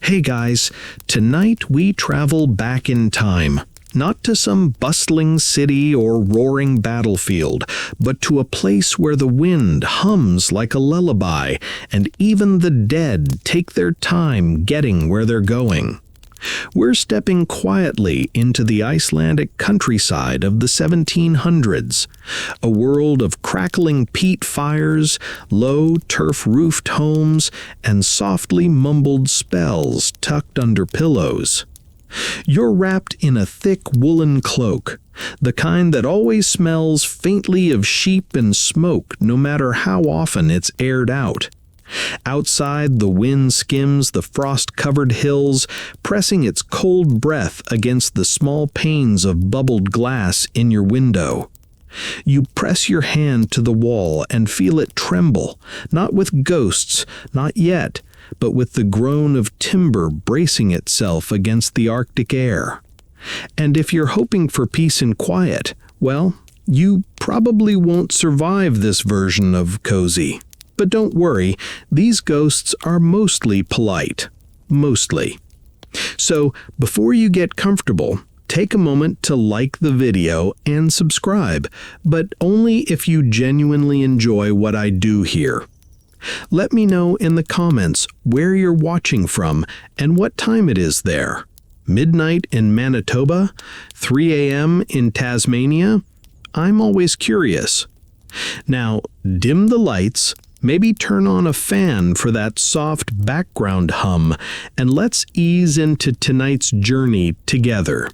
Hey guys, tonight we travel back in time. Not to some bustling city or roaring battlefield, but to a place where the wind hums like a lullaby, and even the dead take their time getting where they're going. We're stepping quietly into the Icelandic countryside of the 1700s, a world of crackling peat fires, low turf-roofed homes, and softly mumbled spells tucked under pillows. You're wrapped in a thick woolen cloak, the kind that always smells faintly of sheep and smoke no matter how often it's aired out. Outside, the wind skims the frost-covered hills, pressing its cold breath against the small panes of bubbled glass in your window. You press your hand to the wall and feel it tremble, not with ghosts, not yet, but with the groan of timber bracing itself against the Arctic air. And if you're hoping for peace and quiet, well, you probably won't survive this version of cozy. But don't worry, these ghosts are mostly polite. Mostly. So, before you get comfortable, take a moment to like the video and subscribe, but only if you genuinely enjoy what I do here. Let me know in the comments where you're watching from and what time it is there. Midnight in Manitoba? 3 a.m. in Tasmania? I'm always curious. Now, dim the lights, maybe turn on a fan for that soft background hum, and let's ease into tonight's journey together.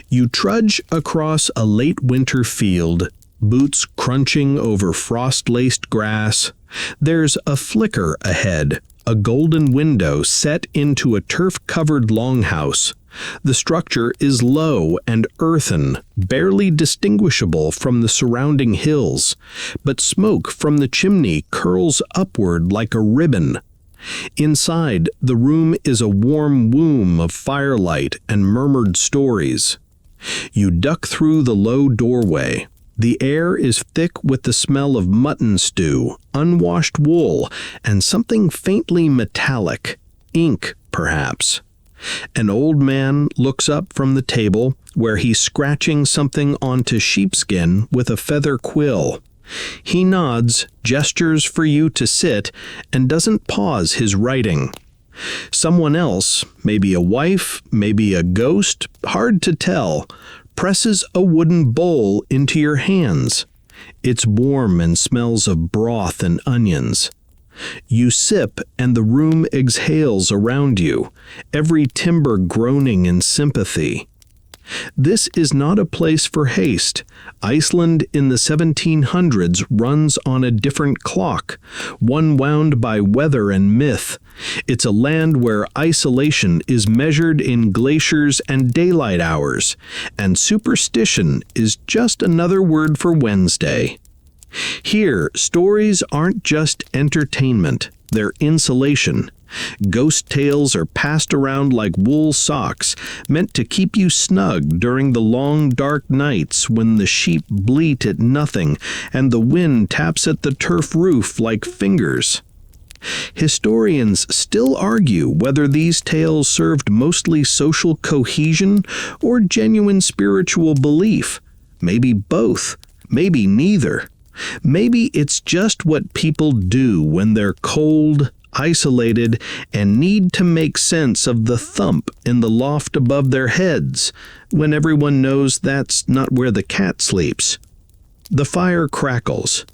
You trudge across a late winter field, boots crunching over frost-laced grass. There's a flicker ahead, a golden window set into a turf-covered longhouse. The structure is low and earthen, barely distinguishable from the surrounding hills, but smoke from the chimney curls upward like a ribbon. Inside, the room is a warm womb of firelight and murmured stories. You duck through the low doorway. The air is thick with the smell of mutton stew, unwashed wool, and something faintly metallic, ink, perhaps. An old man looks up from the table, where he's scratching something onto sheepskin with a feather quill. He nods, gestures for you to sit, and doesn't pause his writing. Someone else, maybe a wife, maybe a ghost, hard to tell, presses a wooden bowl into your hands. It's warm and smells of broth and onions. You sip and the room exhales around you, every timber groaning in sympathy. This is not a place for haste. Iceland in the 1700s runs on a different clock, one wound by weather and myth. It's a land where isolation is measured in glaciers and daylight hours, and superstition is just another word for Wednesday. Here, stories aren't just entertainment, they're insulation. Ghost tales are passed around like wool socks, meant to keep you snug during the long dark nights when the sheep bleat at nothing and the wind taps at the turf roof like fingers. Historians still argue whether these tales served mostly social cohesion or genuine spiritual belief. Maybe both, maybe neither. Maybe it's just what people do when they're cold, isolated, and need to make sense of the thump in the loft above their heads, when everyone knows that's not where the cat sleeps. The fire crackles.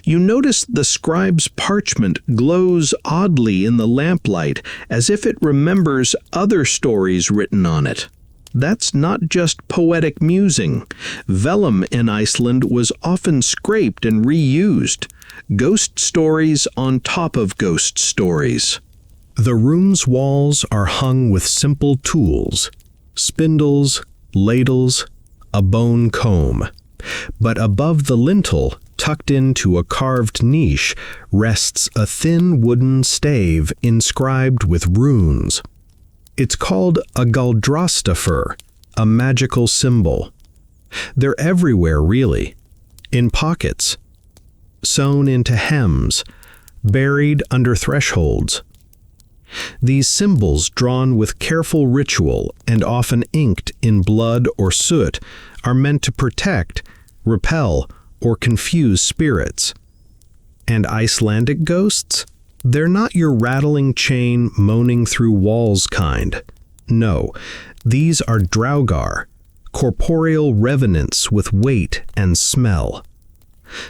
You notice the scribe's parchment glows oddly in the lamplight, as if it remembers other stories written on it. That's not just poetic musing. Vellum in Iceland was often scraped and reused. Ghost stories on top of ghost stories. The room's walls are hung with simple tools: spindles, ladles, a bone comb. But above the lintel, tucked into a carved niche, rests a thin wooden stave inscribed with runes. It's called a galdrastafur, a magical symbol. They're everywhere, really. In pockets, sewn into hems, buried under thresholds. These symbols, drawn with careful ritual and often inked in blood or soot, are meant to protect, repel, or confuse spirits. And Icelandic ghosts? They're not your rattling chain moaning through walls kind. No, these are draugr, corporeal revenants with weight and smell.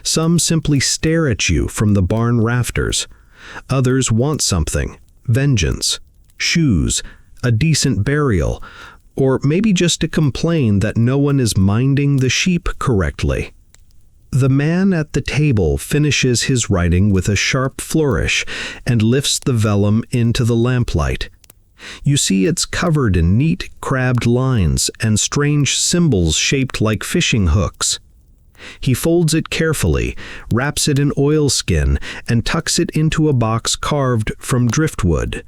Some simply stare at you from the barn rafters. Others want something: vengeance, shoes, a decent burial, or maybe just to complain that no one is minding the sheep correctly. The man at the table finishes his writing with a sharp flourish and lifts the vellum into the lamplight. You see it's covered in neat, crabbed lines and strange symbols shaped like fishing hooks. He folds it carefully, wraps it in oilskin, and tucks it into a box carved from driftwood.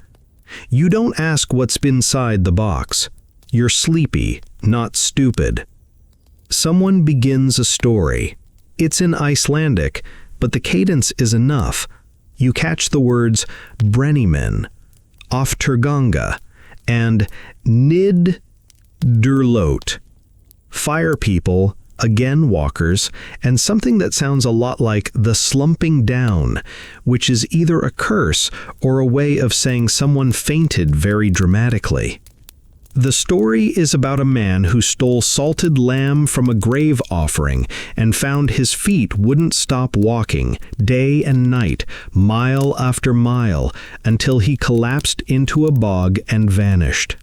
You don't ask what's inside the box. You're sleepy, not stupid. Someone begins a story. It's in Icelandic, but the cadence is enough. You catch the words brennimen, ofturganga, and nid durlot, fire people, again walkers, and something that sounds a lot like the slumping down, which is either a curse or a way of saying someone fainted very dramatically. The story is about a man who stole salted lamb from a grave offering and found his feet wouldn't stop walking, day and night, mile after mile, until he collapsed into a bog and vanished.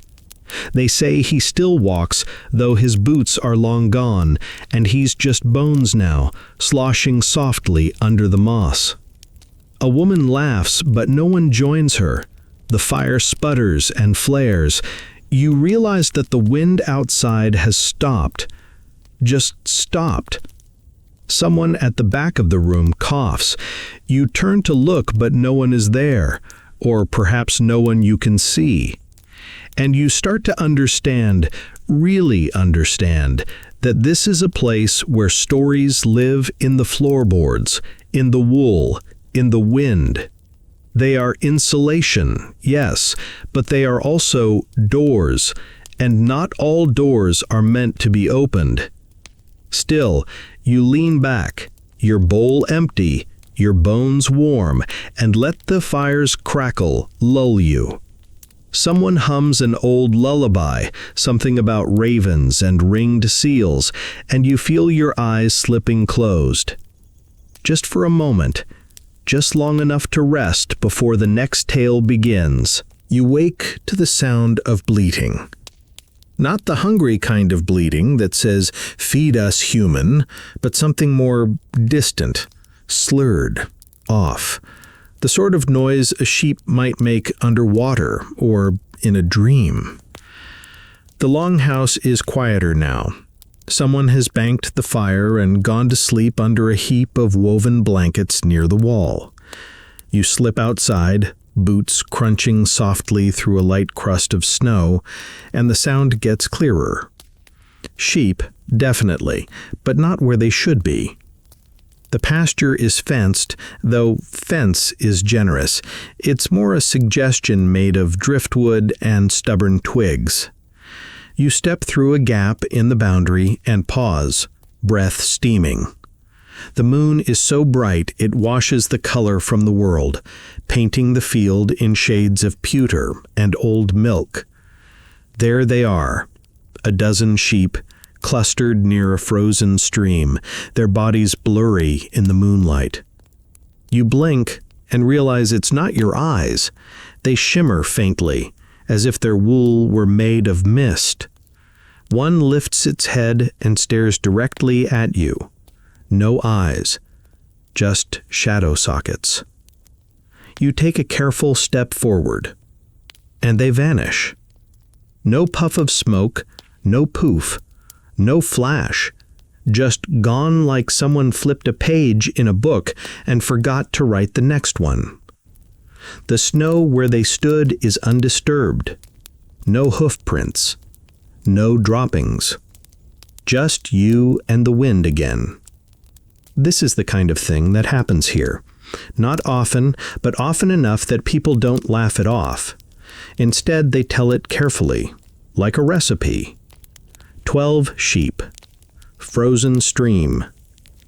They say he still walks, though his boots are long gone, and he's just bones now, sloshing softly under the moss. A woman laughs, but no one joins her. The fire sputters and flares. You realize that the wind outside has stopped. Just stopped. Someone at the back of the room coughs. You turn to look, but no one is there, or perhaps no one you can see. And you start to understand, really understand, that this is a place where stories live in the floorboards, in the wool, in the wind. They are insulation, yes, but they are also doors, and not all doors are meant to be opened. Still, you lean back, your bowl empty, your bones warm, and let the fire's crackle lull you. Someone hums an old lullaby, something about ravens and ringed seals, and you feel your eyes slipping closed. Just for a moment, just long enough to rest before the next tale begins, you wake to the sound of bleating. Not the hungry kind of bleating that says, "Feed us, human," but something more distant, slurred, off. The sort of noise a sheep might make underwater or in a dream. The longhouse is quieter now. Someone has banked the fire and gone to sleep under a heap of woven blankets near the wall. You slip outside, boots crunching softly through a light crust of snow, and the sound gets clearer. Sheep, definitely, but not where they should be. The pasture is fenced, though fence is generous. It's more a suggestion made of driftwood and stubborn twigs. You step through a gap in the boundary and pause, breath steaming. The moon is so bright it washes the color from the world, painting the field in shades of pewter and old milk. There they are, a dozen sheep, clustered near a frozen stream, their bodies blurry in the moonlight. You blink and realize it's not your eyes. They shimmer faintly, as if their wool were made of mist. One lifts its head and stares directly at you. No eyes, just shadow sockets. You take a careful step forward, and they vanish. No puff of smoke, no poof, no flash, just gone like someone flipped a page in a book and forgot to write the next one. The snow where they stood is undisturbed. No hoof prints. No droppings. Just you and the wind again. This is the kind of thing that happens here. Not often, but often enough that people don't laugh it off. Instead, they tell it carefully, like a recipe. 12 sheep, frozen stream,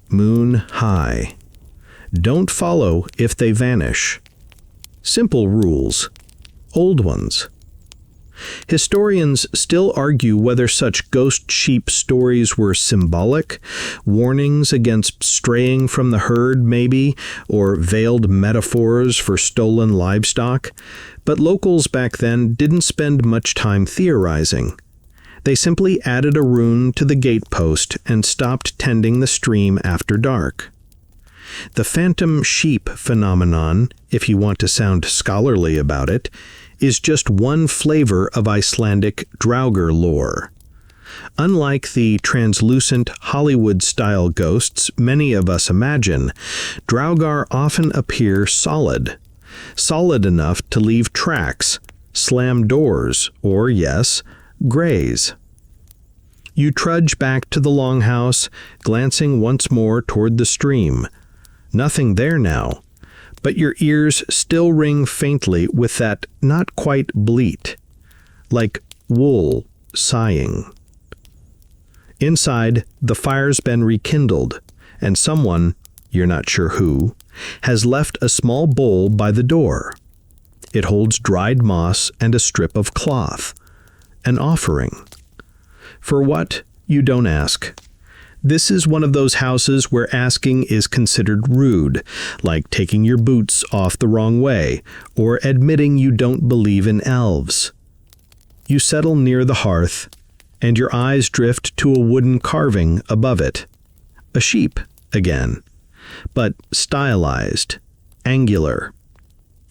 moon high. Don't follow if they vanish. Simple rules, old ones. Historians still argue whether such ghost sheep stories were symbolic, warnings against straying from the herd maybe, or veiled metaphors for stolen livestock, but locals back then didn't spend much time theorizing. They simply added a rune to the gatepost and stopped tending the stream after dark. The phantom sheep phenomenon, if you want to sound scholarly about it, is just one flavor of Icelandic draugr lore. Unlike the translucent Hollywood-style ghosts many of us imagine, draugr often appear solid enough to leave tracks, slam doors, or, yes, graze. You trudge back to the longhouse, glancing once more toward the stream. Nothing there now, but your ears still ring faintly with that not quite bleat, like wool sighing. Inside, the fire's been rekindled, and someone, you're not sure who, has left a small bowl by the door. It holds dried moss and a strip of cloth, an offering. For what, you don't ask. This is one of those houses where asking is considered rude, like taking your boots off the wrong way, or admitting you don't believe in elves. You settle near the hearth, and your eyes drift to a wooden carving above it. A sheep, again, but stylized, angular.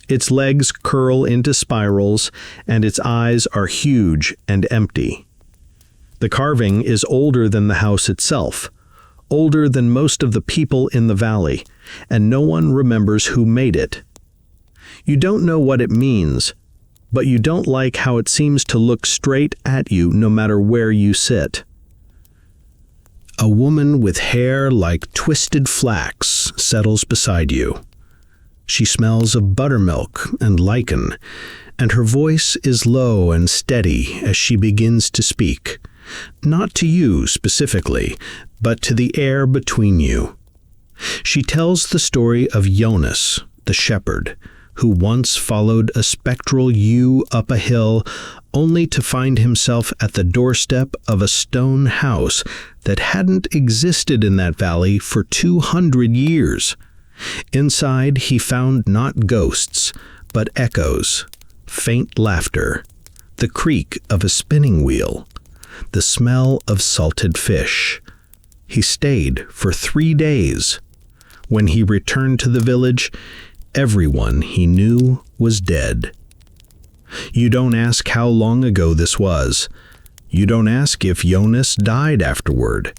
Its legs curl into spirals, and its eyes are huge and empty. The carving is older than the house itself, older than most of the people in the valley, and no one remembers who made it. You don't know what it means, but you don't like how it seems to look straight at you no matter where you sit. A woman with hair like twisted flax settles beside you. She smells of buttermilk and lichen, and her voice is low and steady as she begins to speak. Not to you specifically, but to the air between you. She tells the story of Jonas, the shepherd, who once followed a spectral ewe up a hill only to find himself at the doorstep of a stone house that hadn't existed in that valley for 200 years. Inside, he found not ghosts, but echoes, faint laughter, the creak of a spinning wheel, the smell of salted fish. He stayed for 3 days. When he returned to the village, everyone he knew was dead. You don't ask how long ago this was. You don't ask if Jonas died afterward.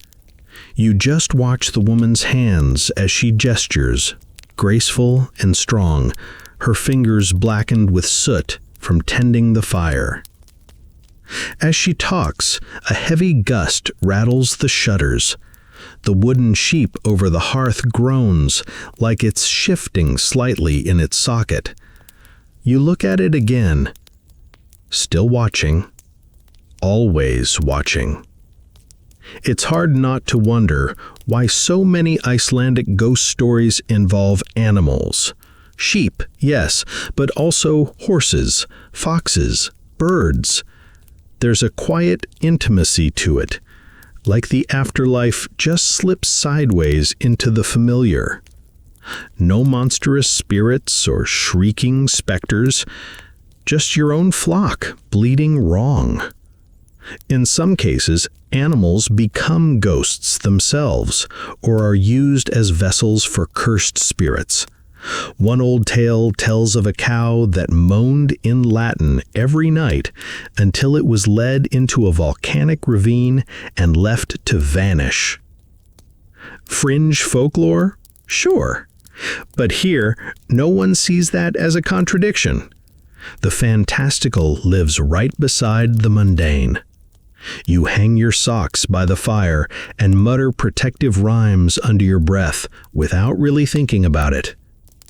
You just watch the woman's hands as she gestures, graceful and strong, her fingers blackened with soot from tending the fire. As she talks, a heavy gust rattles the shutters. The wooden sheep over the hearth groans like it's shifting slightly in its socket. You look at it again. Still watching. Always watching. It's hard not to wonder why so many Icelandic ghost stories involve animals. Sheep, yes, but also horses, foxes, birds. There's a quiet intimacy to it, like the afterlife just slips sideways into the familiar. No monstrous spirits or shrieking specters, just your own flock bleeding wrong. In some cases, animals become ghosts themselves, or are used as vessels for cursed spirits. One old tale tells of a cow that moaned in Latin every night until it was led into a volcanic ravine and left to vanish. Fringe folklore? Sure. But here, no one sees that as a contradiction. The fantastical lives right beside the mundane. You hang your socks by the fire and mutter protective rhymes under your breath without really thinking about it.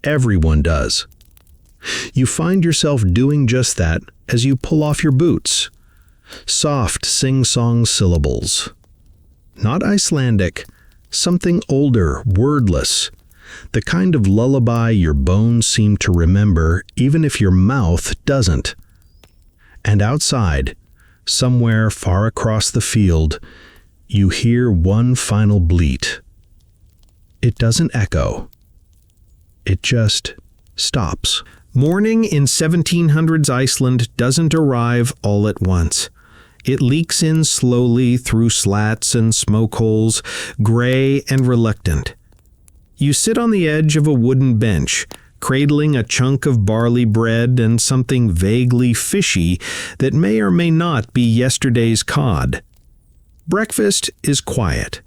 Everyone does. You find yourself doing just that as you pull off your boots. Soft sing-song syllables. Not Icelandic, something older, wordless. The kind of lullaby your bones seem to remember even if your mouth doesn't. And outside, somewhere far across the field, you hear one final bleat. It doesn't echo. It just stops. Morning in 1700s Iceland doesn't arrive all at once. It leaks in slowly through slats and smoke holes, gray and reluctant. You sit on the edge of a wooden bench, cradling a chunk of barley bread and something vaguely fishy that may or may not be yesterday's cod. Breakfast is quiet.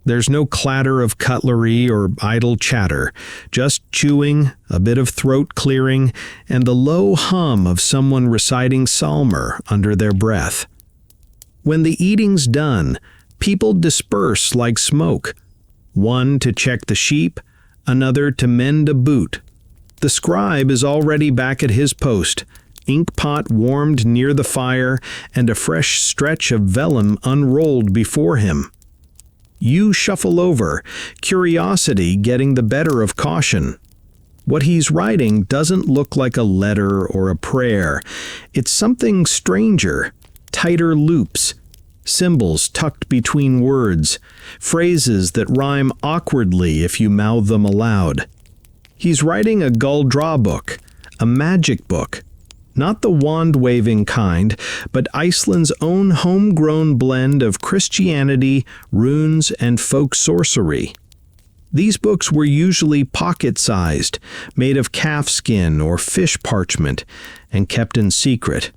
There's no clatter of cutlery or idle chatter, just chewing, a bit of throat clearing, and the low hum of someone reciting psalmer under their breath. When the eating's done, people disperse like smoke. One to check the sheep, another to mend a boot. The scribe is already back at his post, ink pot warmed near the fire and a fresh stretch of vellum unrolled before him. You shuffle over, curiosity getting the better of caution. What he's writing doesn't look like a letter or a prayer. It's something stranger, tighter loops, symbols tucked between words, phrases that rhyme awkwardly if you mouth them aloud. He's writing a gull-draw book, a magic book. Not the wand-waving kind, but Iceland's own homegrown blend of Christianity, runes, and folk sorcery. These books were usually pocket-sized, made of calf skin or fish parchment, and kept in secret.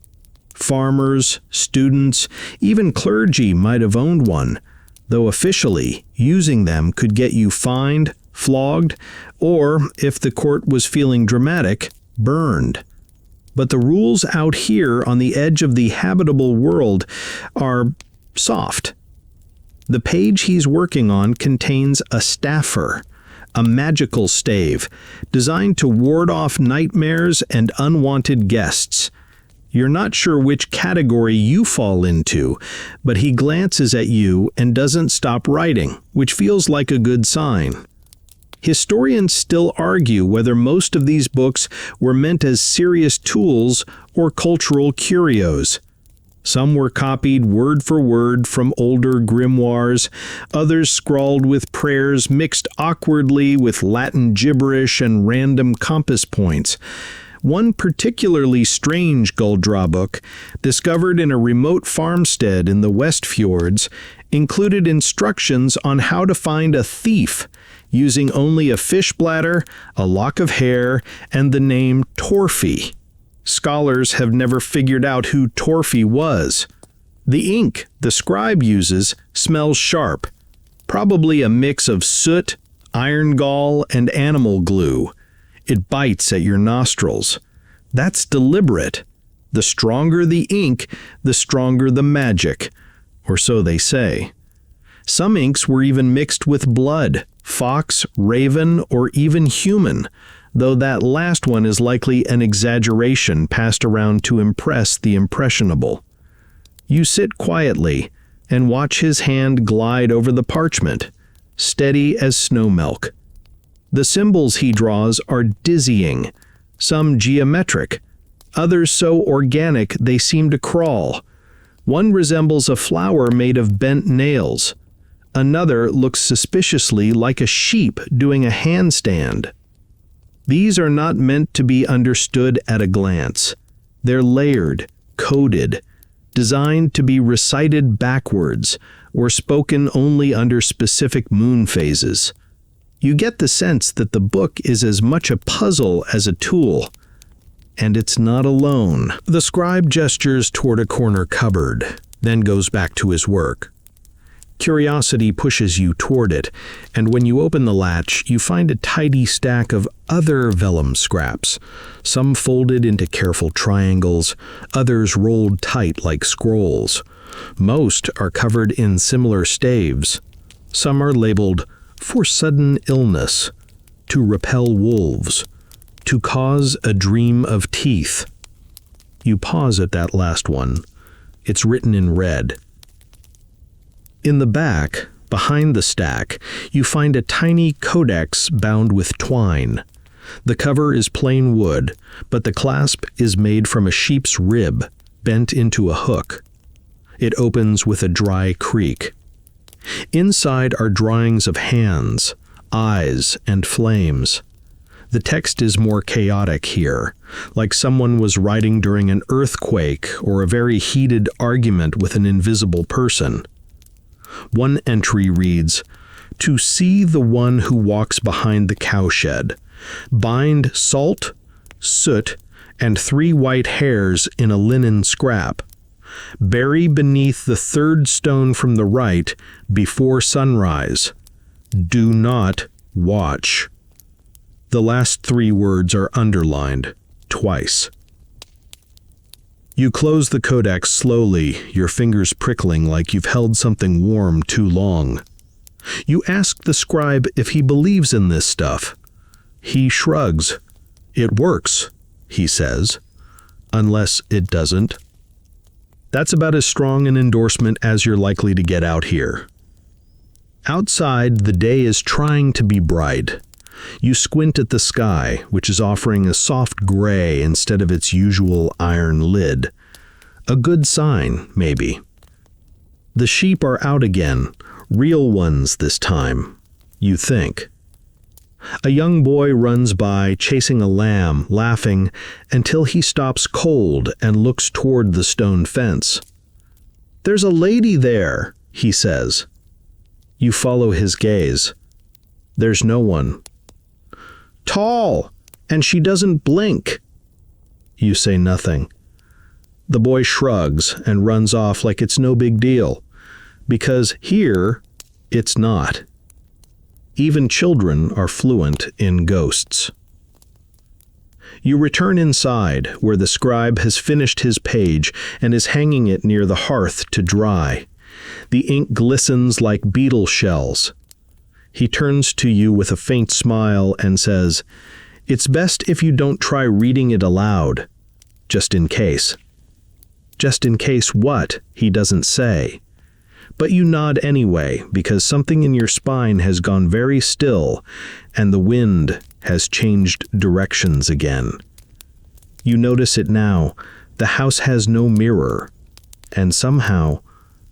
Farmers, students, even clergy might have owned one, though officially, using them could get you fined, flogged, or, if the court was feeling dramatic, burned. But the rules out here on the edge of the habitable world are soft. The page he's working on contains a staffer, a magical stave, designed to ward off nightmares and unwanted guests. You're not sure which category you fall into, but he glances at you and doesn't stop writing, which feels like a good sign. Historians still argue whether most of these books were meant as serious tools or cultural curios. Some were copied word for word from older grimoires, others scrawled with prayers mixed awkwardly with Latin gibberish and random compass points. One particularly strange gull-draw book, discovered in a remote farmstead in the West Fjords, included instructions on how to find a thief, using only a fish bladder, a lock of hair, and the name Torfi. Scholars have never figured out who Torfi was. The ink the scribe uses smells sharp, probably a mix of soot, iron gall, and animal glue. It bites at your nostrils. That's deliberate. The stronger the ink, the stronger the magic, or so they say. Some inks were even mixed with blood, fox, raven, or even human, though that last one is likely an exaggeration passed around to impress the impressionable. You sit quietly and watch his hand glide over the parchment, steady as snow milk. The symbols he draws are dizzying, some geometric, others so organic they seem to crawl. One resembles a flower made of bent nails. Another looks suspiciously like a sheep doing a handstand. These are not meant to be understood at a glance. They're layered, coded, designed to be recited backwards or spoken only under specific moon phases. You get the sense that the book is as much a puzzle as a tool. And it's not alone. The scribe gestures toward a corner cupboard, then goes back to his work. Curiosity pushes you toward it, and when you open the latch, you find a tidy stack of other vellum scraps, some folded into careful triangles, others rolled tight like scrolls. Most are covered in similar staves. Some are labeled, "For sudden illness," "To repel wolves," To cause a dream of teeth. You pause at that last one. It's written in red. In the back, behind the stack, you find a tiny codex bound with twine. The cover is plain wood, but the clasp is made from a sheep's rib, bent into a hook. It opens with a dry creak. Inside are drawings of hands, eyes, and flames. The text is more chaotic here, like someone was writing during an earthquake or a very heated argument with an invisible person. One entry reads, "To see the one who walks behind the cowshed, bind salt, soot, and 3 white hairs in a linen scrap. Bury beneath the 3rd stone from the right before sunrise. Do not watch." The last 3 words are underlined twice. You close the codex slowly, your fingers prickling like you've held something warm too long. You ask the scribe if he believes in this stuff. He shrugs. "It works," he says, "unless it doesn't." That's about as strong an endorsement as you're likely to get out here. Outside, the day is trying to be bright. You squint at the sky, which is offering a soft gray instead of its usual iron lid. A good sign, maybe. The sheep are out again, real ones this time, you think. A young boy runs by, chasing a lamb, laughing, until he stops cold and looks toward the stone fence. "There's a lady there," he says. You follow his gaze. There's no one. "Tall, and she doesn't blink." You say nothing. The boy shrugs and runs off like it's no big deal, because here, it's not. Even children are fluent in ghosts. You return inside, where the scribe has finished his page and is hanging it near the hearth to dry. The ink glistens like beetle shells. He turns to you with a faint smile and says, "It's best if you don't try reading it aloud, just in case." Just in case what, he doesn't say. But you nod anyway, because something in your spine has gone very still, and the wind has changed directions again. You notice it now. The house has no mirror, and somehow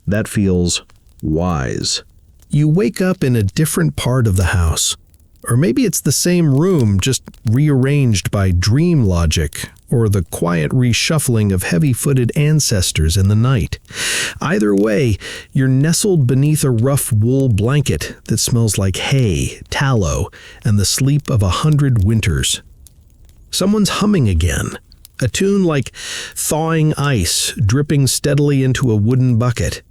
that feels wise. You wake up in a different part of the house. Or maybe it's the same room, just rearranged by dream logic, or the quiet reshuffling of heavy-footed ancestors in the night. Either way, you're nestled beneath a rough wool blanket that smells like hay, tallow, and the sleep of 100 winters. Someone's humming again, a tune like thawing ice dripping steadily into a wooden bucket.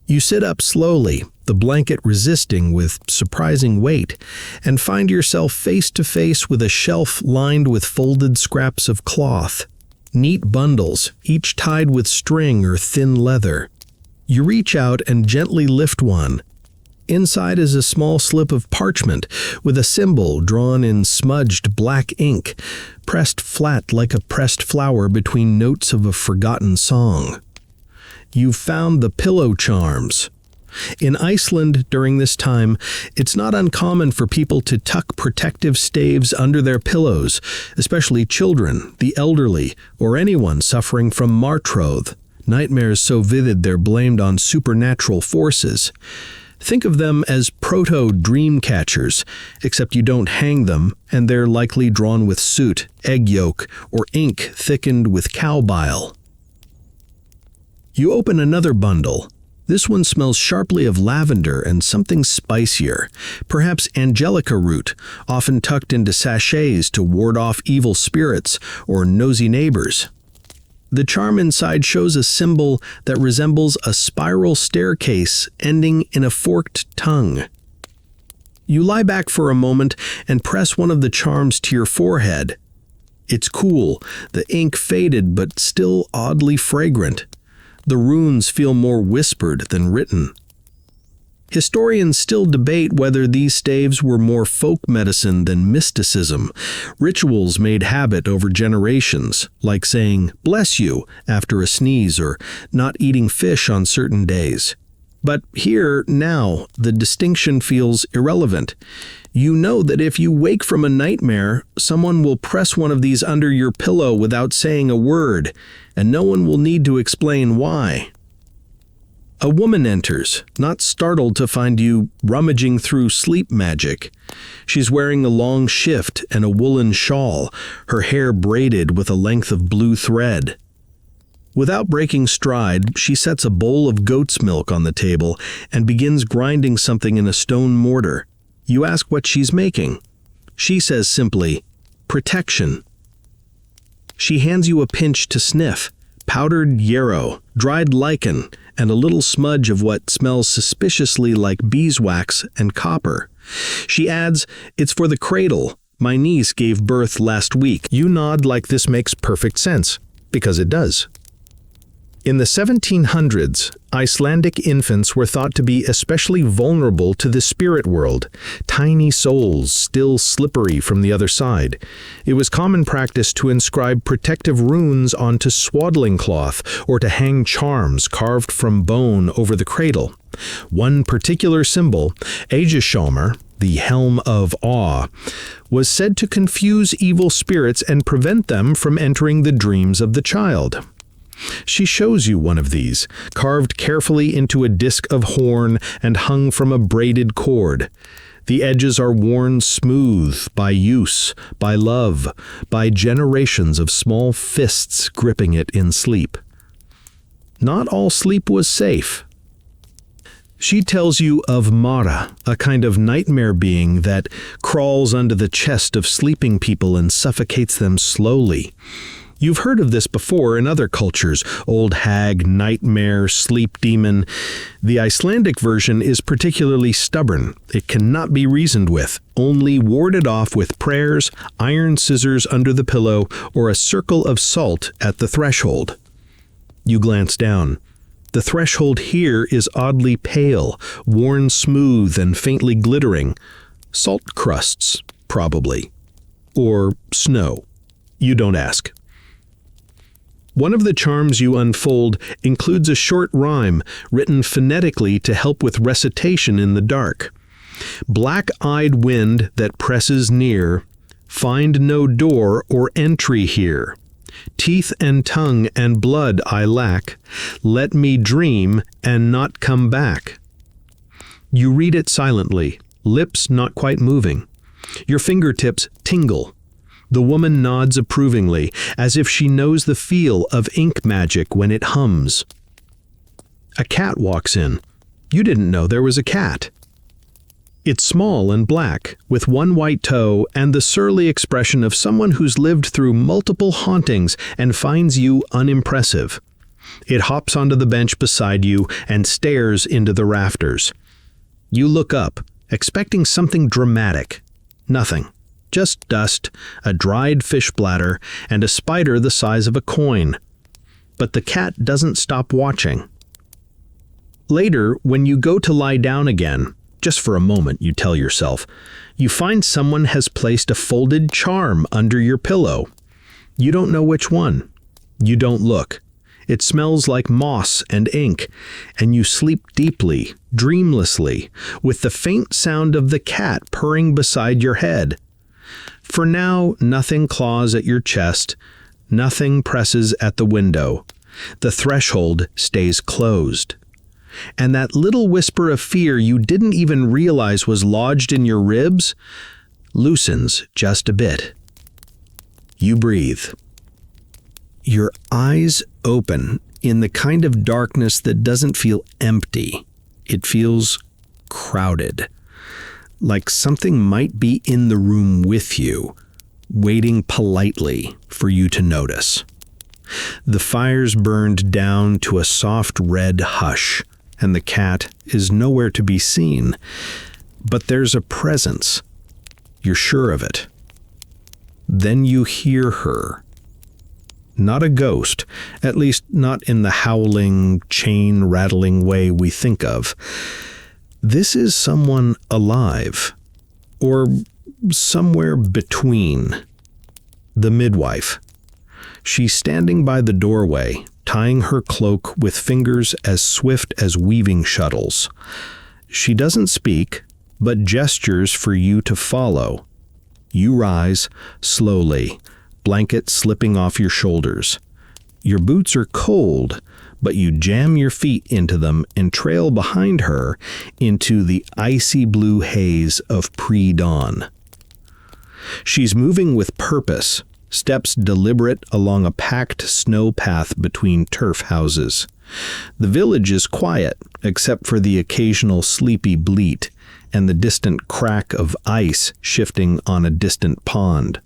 You sit up slowly, the blanket resisting with surprising weight, and find yourself face to face with a shelf lined with folded scraps of cloth. Neat bundles, each tied with string or thin leather. You reach out and gently lift one. Inside is a small slip of parchment with a symbol drawn in smudged black ink, pressed flat like a pressed flower between notes of a forgotten song. You've found the pillow charms. In Iceland during this time, it's not uncommon for people to tuck protective staves under their pillows, especially children, the elderly, or anyone suffering from martroth, nightmares so vivid they're blamed on supernatural forces. Think of them as proto-dream catchers, except you don't hang them, and they're likely drawn with soot, egg yolk, or ink thickened with cow bile. You open another bundle. This one smells sharply of lavender and something spicier, perhaps angelica root, often tucked into sachets to ward off evil spirits or nosy neighbors. The charm inside shows a symbol that resembles a spiral staircase ending in a forked tongue. You lie back for a moment and press one of the charms to your forehead. It's cool, the ink faded but still oddly fragrant. The runes feel more whispered than written. Historians still debate whether these staves were more folk medicine than mysticism, rituals made habit over generations, like saying, "bless you," after a sneeze or not eating fish on certain days. But here, now, the distinction feels irrelevant. You know that if you wake from a nightmare, someone will press one of these under your pillow without saying a word, and no one will need to explain why. A woman enters, not startled to find you rummaging through sleep magic. She's wearing a long shift and a woolen shawl, her hair braided with a length of blue thread. Without breaking stride, she sets a bowl of goat's milk on the table and begins grinding something in a stone mortar. You ask what she's making. She says simply, "protection." She hands you a pinch to sniff, powdered yarrow, dried lichen, and a little smudge of what smells suspiciously like beeswax and copper. She adds, "It's for the cradle. My niece gave birth last week." You nod like this makes perfect sense, because it does. In the 1700s, Icelandic infants were thought to be especially vulnerable to the spirit world, tiny souls still slippery from the other side. It was common practice to inscribe protective runes onto swaddling cloth or to hang charms carved from bone over the cradle. One particular symbol, Aegishomr, the helm of awe, was said to confuse evil spirits and prevent them from entering the dreams of the child. She shows you one of these, carved carefully into a disc of horn and hung from a braided cord. The edges are worn smooth by use, by love, by generations of small fists gripping it in sleep. Not all sleep was safe. She tells you of Mara, a kind of nightmare being that crawls under the chest of sleeping people and suffocates them slowly. You've heard of this before in other cultures, old hag, nightmare, sleep demon. The Icelandic version is particularly stubborn. It cannot be reasoned with, only warded off with prayers, iron scissors under the pillow, or a circle of salt at the threshold. You glance down. The threshold here is oddly pale, worn smooth and faintly glittering. Salt crusts, probably. Or snow. You don't ask. One of the charms you unfold includes a short rhyme written phonetically to help with recitation in the dark. "Black-eyed wind that presses near, find no door or entry here. Teeth and tongue and blood I lack, let me dream and not come back." You read it silently, lips not quite moving. Your fingertips tingle. The woman nods approvingly, as if she knows the feel of ink magic when it hums. A cat walks in. You didn't know there was a cat. It's small and black, with one white toe and the surly expression of someone who's lived through multiple hauntings and finds you unimpressive. It hops onto the bench beside you and stares into the rafters. You look up, expecting something dramatic. Nothing. Just dust, a dried fish bladder, and a spider the size of a coin. But the cat doesn't stop watching. Later, when you go to lie down again, just for a moment, you tell yourself, you find someone has placed a folded charm under your pillow. You don't know which one. You don't look. It smells like moss and ink, and you sleep deeply, dreamlessly, with the faint sound of the cat purring beside your head. For now, nothing claws at your chest, nothing presses at the window. The threshold stays closed. And that little whisper of fear you didn't even realize was lodged in your ribs loosens just a bit. You breathe. Your eyes open in the kind of darkness that doesn't feel empty. It feels crowded. Like something might be in the room with you, waiting politely for you to notice. The fire's burned down to a soft red hush, and the cat is nowhere to be seen. But there's a presence. You're sure of it. Then you hear her. Not a ghost, at least not in the howling, chain-rattling way we think of. This is someone alive, or somewhere between. The midwife. She's standing by the doorway, tying her cloak with fingers as swift as weaving shuttles. She doesn't speak, but gestures for you to follow. You rise, slowly, blanket slipping off your shoulders. Your boots are cold, but you jam your feet into them and trail behind her into the icy blue haze of pre-dawn. She's moving with purpose, steps deliberate along a packed snow path between turf houses. The village is quiet, except for the occasional sleepy bleat and the distant crack of ice shifting on a distant pond.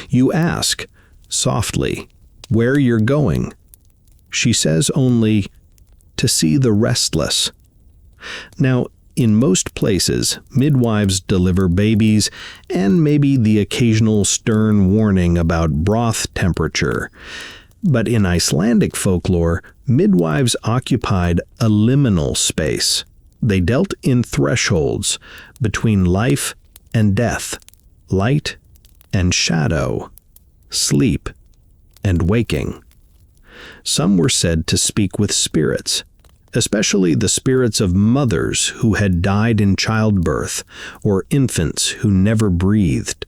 You ask, softly, where you're going. She says only, to see the restless. Now, in most places, midwives deliver babies and maybe the occasional stern warning about broth temperature. But in Icelandic folklore, midwives occupied a liminal space. They dealt in thresholds between life and death, light and shadow, sleep and waking. Some were said to speak with spirits, especially the spirits of mothers who had died in childbirth or infants who never breathed.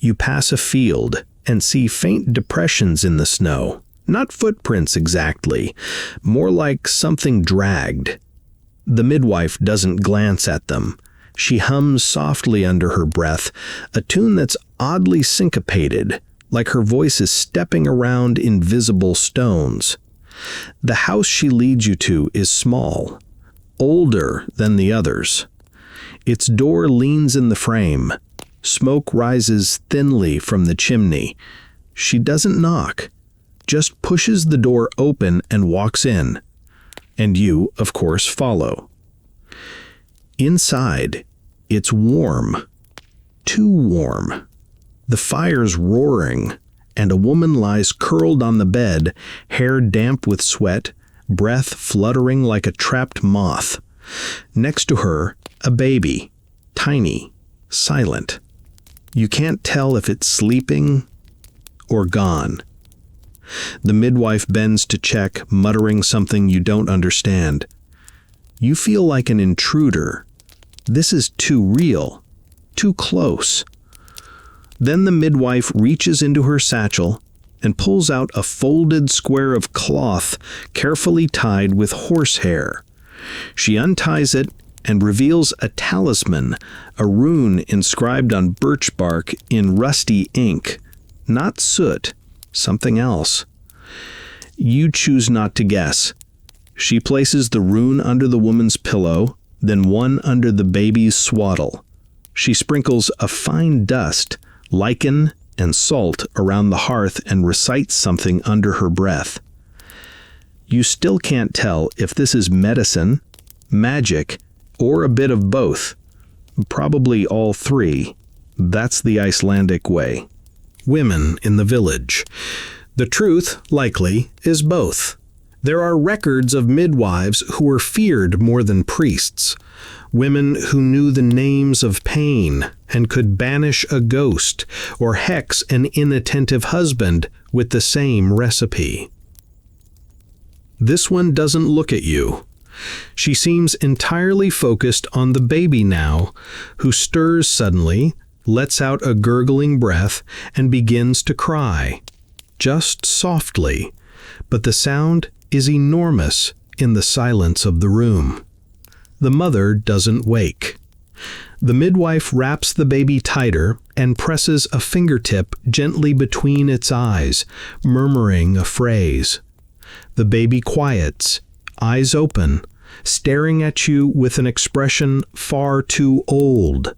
You pass a field and see faint depressions in the snow, not footprints exactly, more like something dragged. The midwife doesn't glance at them. She hums softly under her breath, a tune that's oddly syncopated, like her voice is stepping around invisible stones. The house she leads you to is small, older than the others. Its door leans in the frame. Smoke rises thinly from the chimney. She doesn't knock, just pushes the door open and walks in. And you, of course, follow. Inside, it's warm. Too warm. The fire's roaring, and a woman lies curled on the bed, hair damp with sweat, breath fluttering like a trapped moth. Next to her, a baby, tiny, silent. You can't tell if it's sleeping or gone. The midwife bends to check, muttering something you don't understand. You feel like an intruder. This is too real, too close. Then the midwife reaches into her satchel and pulls out a folded square of cloth carefully tied with horsehair. She unties it and reveals a talisman, a rune inscribed on birch bark in rusty ink. Not soot, something else. You choose not to guess. She places the rune under the woman's pillow, then one under the baby's swaddle. She sprinkles a fine dust, lichen and salt around the hearth and recites something under her breath. You still can't tell if this is medicine, magic, or a bit of both. Probably all three. That's the Icelandic way. Women in the village. The truth, likely, is both. There are records of midwives who were feared more than priests. Women who knew the names of pain and could banish a ghost or hex an inattentive husband with the same recipe. This one doesn't look at you. She seems entirely focused on the baby now, who stirs suddenly, lets out a gurgling breath, and begins to cry. Just softly, but the sound is enormous in the silence of the room. The mother doesn't wake. The midwife wraps the baby tighter and presses a fingertip gently between its eyes, murmuring a phrase. The baby quiets, eyes open, staring at you with an expression far too old.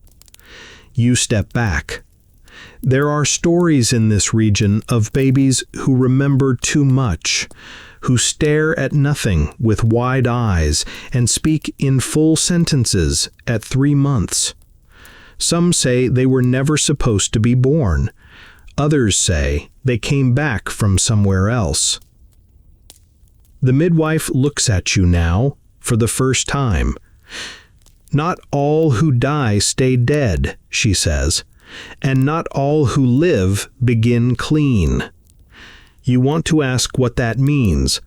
You step back. There are stories in this region of babies who remember too much, who stare at nothing with wide eyes and speak in full sentences at 3 months. Some say they were never supposed to be born. Others say they came back from somewhere else. The midwife looks at you now, for the first time, "Not all who die stay dead," she says, "and not all who live begin clean." You want to ask what that means.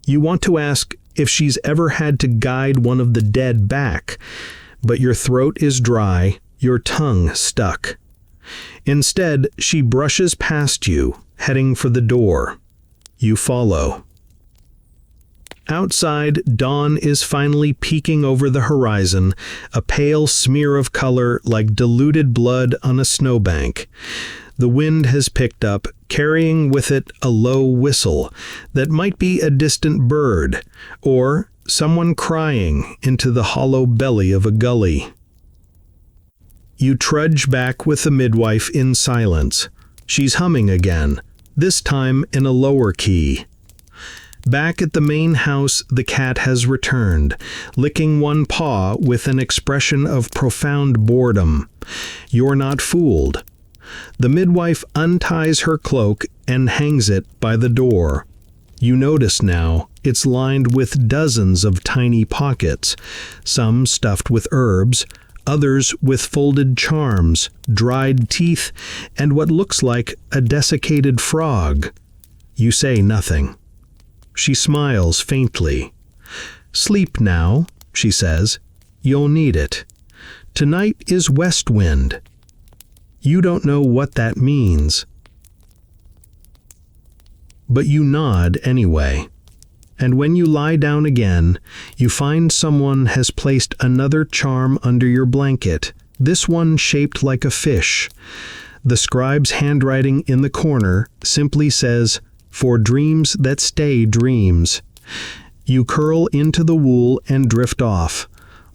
You want to ask if she's ever had to guide one of the dead back, but your throat is dry, your tongue stuck. Instead, she brushes past you, heading for the door. You follow. Outside, dawn is finally peeking over the horizon, a pale smear of color like diluted blood on a snowbank. The wind has picked up, carrying with it a low whistle that might be a distant bird, or someone crying into the hollow belly of a gully. You trudge back with the midwife in silence. She's humming again, this time in a lower key. Back at the main house, the cat has returned, licking one paw with an expression of profound boredom. You're not fooled. The midwife unties her cloak and hangs it by the door. You notice now it's lined with dozens of tiny pockets, some stuffed with herbs, others with folded charms, dried teeth, and what looks like a desiccated frog. You say nothing. She smiles faintly. "Sleep now," she says. "You'll need it. Tonight is west wind." You don't know what that means, but you nod anyway. And when you lie down again, you find someone has placed another charm under your blanket, this one shaped like a fish. The scribe's handwriting in the corner simply says, "For dreams that stay dreams." You curl into the wool and drift off,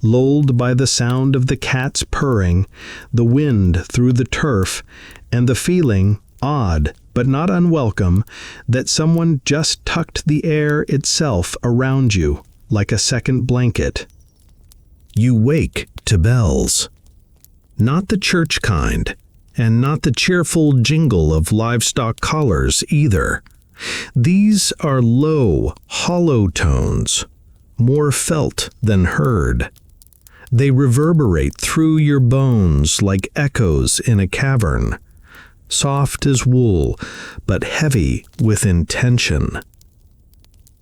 lulled by the sound of the cat's purring, the wind through the turf, and the feeling, odd but not unwelcome, that someone just tucked the air itself around you like a second blanket. You wake to bells. Not the church kind, and not the cheerful jingle of livestock collars either. These are low, hollow tones, more felt than heard. They reverberate through your bones like echoes in a cavern, soft as wool, but heavy with intention.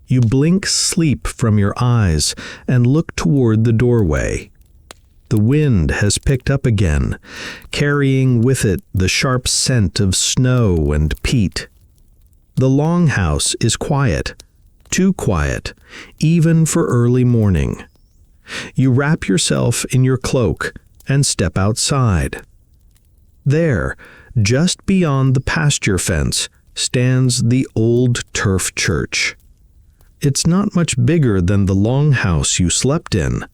You blink sleep from your eyes and look toward the doorway. The wind has picked up again, carrying with it the sharp scent of snow and peat. The longhouse is quiet, too quiet, even for early morning. You wrap yourself in your cloak and step outside. There, just beyond the pasture fence, stands the old turf church. It's not much bigger than the longhouse you slept in,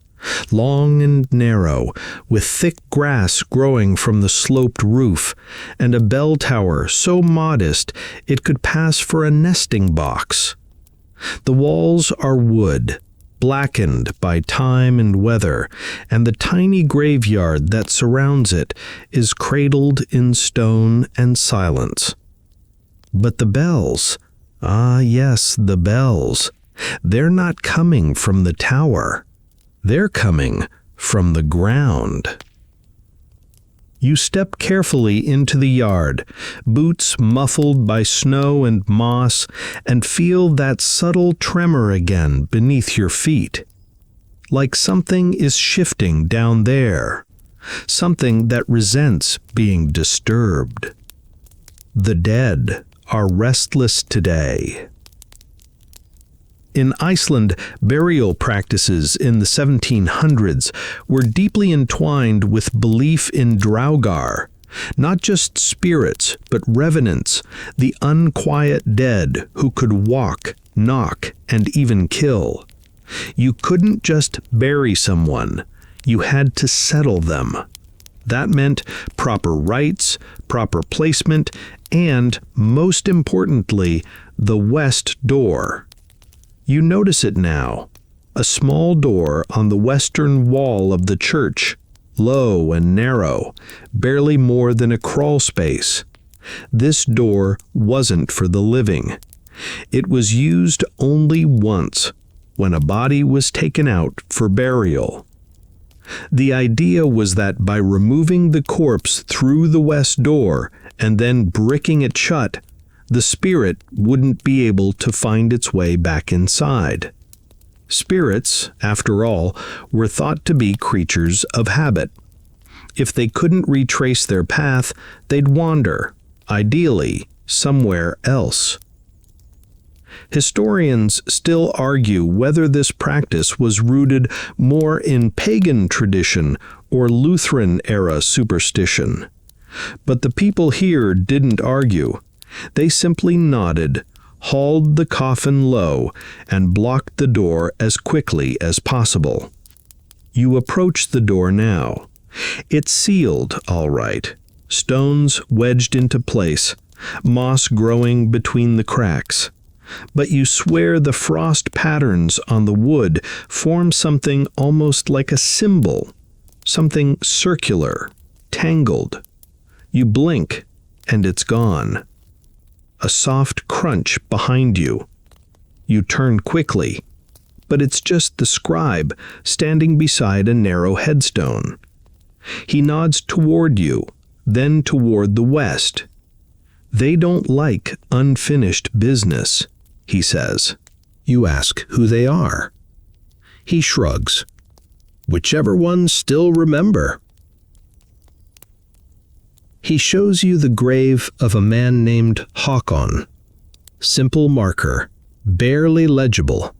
long and narrow, with thick grass growing from the sloped roof, and a bell tower so modest it could pass for a nesting box. The walls are wood, blackened by time and weather, and the tiny graveyard that surrounds it is cradled in stone and silence. But the bells, ah yes, the bells, they're not coming from the tower. They're coming from the ground. You step carefully into the yard, boots muffled by snow and moss, and feel that subtle tremor again beneath your feet. Like something is shifting down there, something that resents being disturbed. The dead are restless today. In Iceland, burial practices in the 1700s were deeply entwined with belief in draugar, not just spirits, but revenants, the unquiet dead who could walk, knock, and even kill. You couldn't just bury someone, you had to settle them. That meant proper rites, proper placement, and, most importantly, the west door. You notice it now, a small door on the western wall of the church, low and narrow, barely more than a crawl space. This door wasn't for the living. It was used only once, when a body was taken out for burial. The idea was that by removing the corpse through the west door and then bricking it shut, the spirit wouldn't be able to find its way back inside. Spirits, after all, were thought to be creatures of habit. If they couldn't retrace their path, they'd wander, ideally, somewhere else. Historians still argue whether this practice was rooted more in pagan tradition or Lutheran-era superstition. But the people here didn't argue. They simply nodded, hauled the coffin low, and blocked the door as quickly as possible. You approach the door now. It's sealed, all right. Stones wedged into place, moss growing between the cracks. But you swear the frost patterns on the wood form something almost like a symbol, something circular, tangled. You blink, and it's gone. A soft crunch behind you. You turn quickly, but it's just the scribe standing beside a narrow headstone. He nods toward you, then toward the west. They don't like unfinished business, he says. You ask who they are. He shrugs. Whichever ones still remember. He shows you the grave of a man named Håkon. Simple marker, barely legible.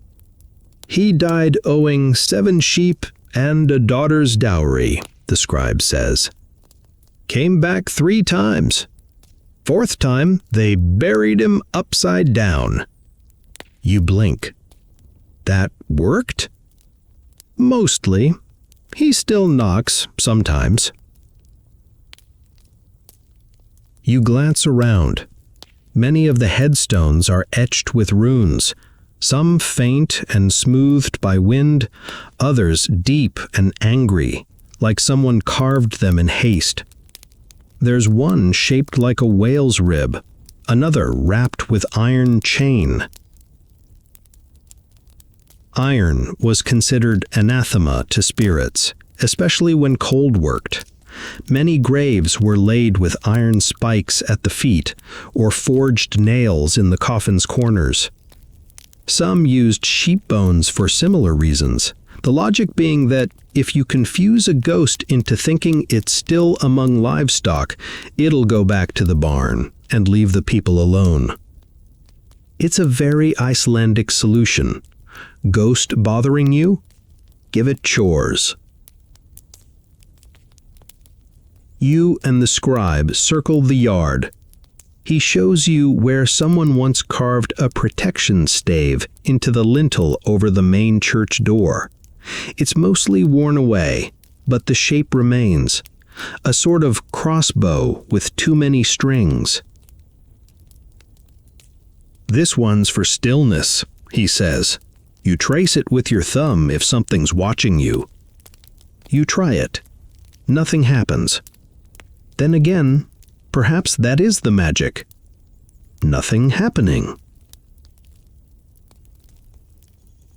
He died owing 7 sheep and a daughter's dowry, the scribe says. Came back 3 times. 4th time, they buried him upside down. You blink. That worked? Mostly. He still knocks sometimes. You glance around. Many of the headstones are etched with runes, some faint and smoothed by wind, others deep and angry, like someone carved them in haste. There's one shaped like a whale's rib, another wrapped with iron chain. Iron was considered anathema to spirits, especially when cold worked. Many graves were laid with iron spikes at the feet or forged nails in the coffin's corners. Some used sheep bones for similar reasons, the logic being that if you confuse a ghost into thinking it's still among livestock, it'll go back to the barn and leave the people alone. It's a very Icelandic solution. Ghost bothering you? Give it chores. You and the scribe circle the yard. He shows you where someone once carved a protection stave into the lintel over the main church door. It's mostly worn away, but the shape remains. A sort of crossbow with too many strings. This one's for stillness, he says. You trace it with your thumb if something's watching you. You try it. Nothing happens. Then again, perhaps that is the magic. Nothing happening.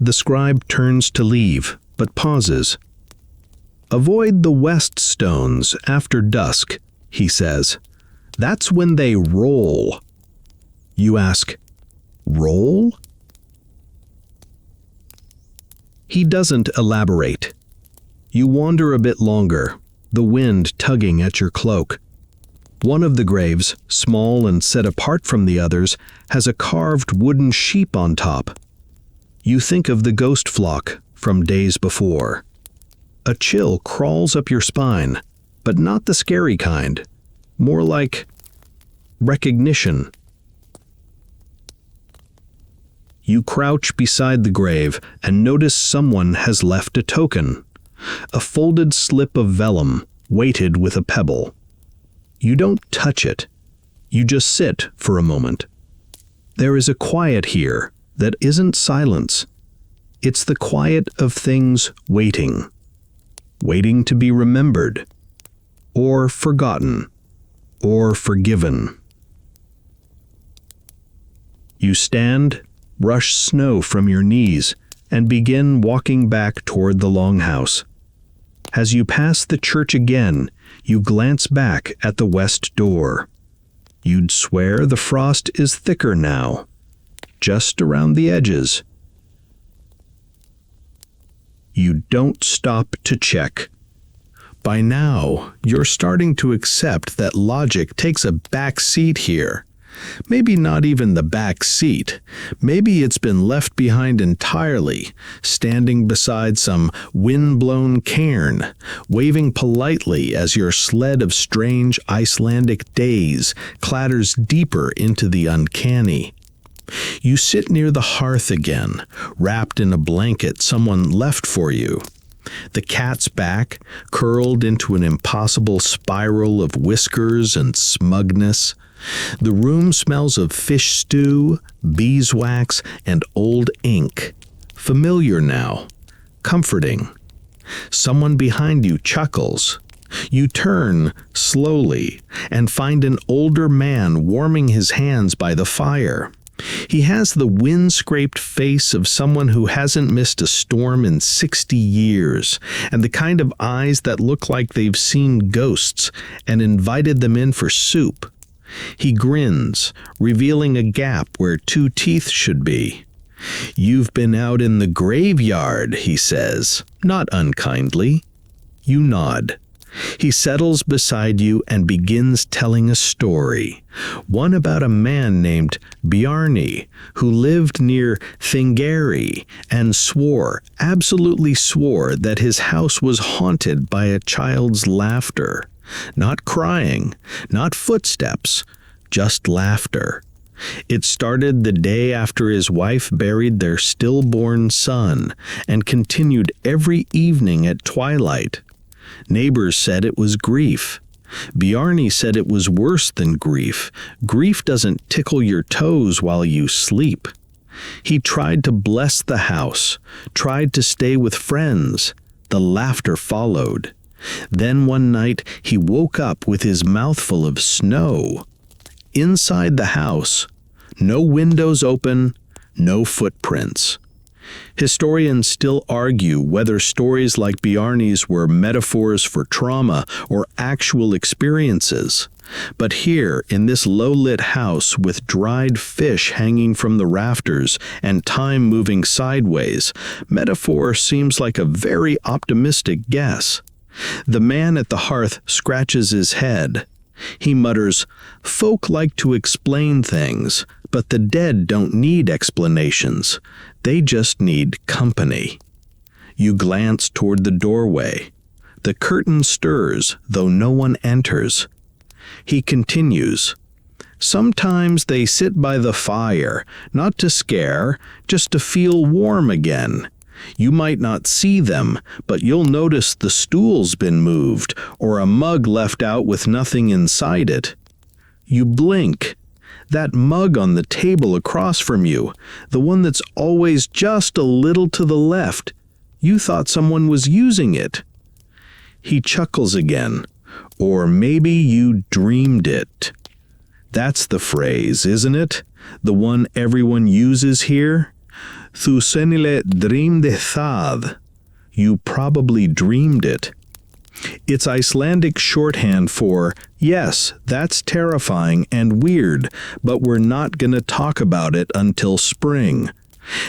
The scribe turns to leave, but pauses. Avoid the west stones after dusk, he says. That's when they roll. You ask, roll? He doesn't elaborate. You wander a bit longer, the wind tugging at your cloak. One of the graves, small and set apart from the others, has a carved wooden sheep on top. You think of the ghost flock from days before. A chill crawls up your spine, but not the scary kind. More like recognition. You crouch beside the grave and notice someone has left a token. A folded slip of vellum, weighted with a pebble. You don't touch it. You just sit for a moment. There is a quiet here that isn't silence. It's the quiet of things waiting. Waiting to be remembered, or forgotten, or forgiven. You stand, brush snow from your knees, and begin walking back toward the longhouse. As you pass the church again, you glance back at the west door. You'd swear the frost is thicker now, just around the edges. You don't stop to check. By now, you're starting to accept that logic takes a back seat here. Maybe not even the back seat. Maybe it's been left behind entirely, standing beside some wind-blown cairn, waving politely as your sled of strange Icelandic days clatters deeper into the uncanny. You sit near the hearth again, wrapped in a blanket someone left for you. The cat's back, curled into an impossible spiral of whiskers and smugness. The room smells of fish stew, beeswax, and old ink. Familiar now. Comforting. Someone behind you chuckles. You turn, slowly, and find an older man warming his hands by the fire. He has the wind-scraped face of someone who hasn't missed a storm in 60 years, and the kind of eyes that look like they've seen ghosts and invited them in for soup. He grins, revealing a gap where 2 teeth should be. "You've been out in the graveyard," he says, not unkindly. You nod. He settles beside you and begins telling a story, one about a man named Bjarni, who lived near Thingari and absolutely swore that his house was haunted by a child's laughter. Not crying, not footsteps, just laughter. It started the day after his wife buried their stillborn son and continued every evening at twilight. Neighbors said it was grief. Bjarni said it was worse than grief. Grief doesn't tickle your toes while you sleep. He tried to bless the house, tried to stay with friends. The laughter followed. Then one night he woke up with his mouth full of snow. Inside the house, no windows open, no footprints. Historians still argue whether stories like Bjarni's were metaphors for trauma or actual experiences. But here, in this low-lit house with dried fish hanging from the rafters and time moving sideways, metaphor seems like a very optimistic guess. The man at the hearth scratches his head. He mutters, "Folk like to explain things, but the dead don't need explanations. They just need company." You glance toward the doorway. The curtain stirs, though no one enters. He continues, "Sometimes they sit by the fire, not to scare, just to feel warm again. You might not see them, but you'll notice the stool's been moved, or a mug left out with nothing inside it. You blink. That mug on the table across from you, the one that's always just a little to the left, you thought someone was using it." He chuckles again. "Or maybe you dreamed it." That's the phrase, isn't it? The one everyone uses here? "Þú sennilega dreamdi það." You probably dreamed it. It's Icelandic shorthand for, yes, that's terrifying and weird, but we're not going to talk about it until spring.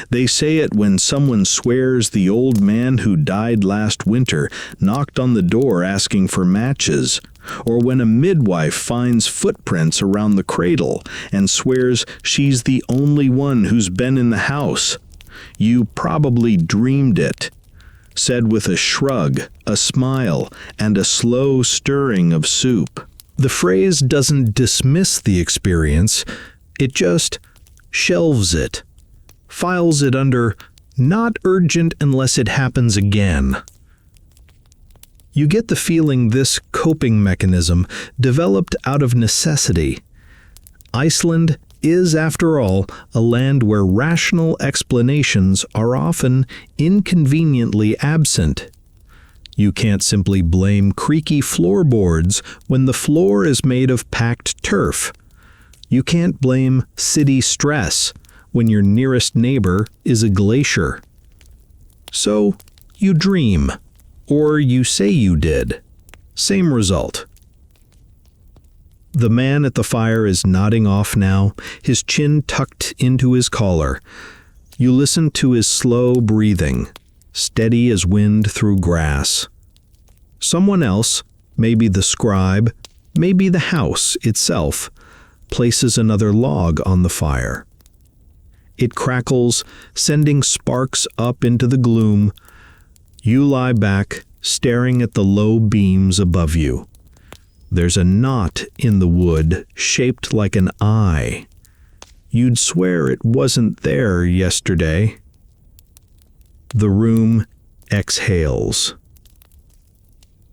They say it when someone swears the old man who died last winter knocked on the door asking for matches, or when a midwife finds footprints around the cradle and swears she's the only one who's been in the house. You probably dreamed it. Said with a shrug, a smile, and a slow stirring of soup. The phrase doesn't dismiss the experience, it just shelves it, files it under not urgent unless it happens again. You get the feeling this coping mechanism developed out of necessity. Iceland is, after all, a land where rational explanations are often inconveniently absent. You can't simply blame creaky floorboards when the floor is made of packed turf. You can't blame city stress when your nearest neighbor is a glacier. So you dream, Or you say you did. Same result. The man at the fire is nodding off now, his chin tucked into his collar. You listen to his slow breathing, steady as wind through grass. Someone else, maybe the scribe, maybe the house itself, places another log on the fire. It crackles, sending sparks up into the gloom. You lie back, staring at the low beams above you. There's a knot in the wood shaped like an eye. You'd swear it wasn't there yesterday. The room exhales.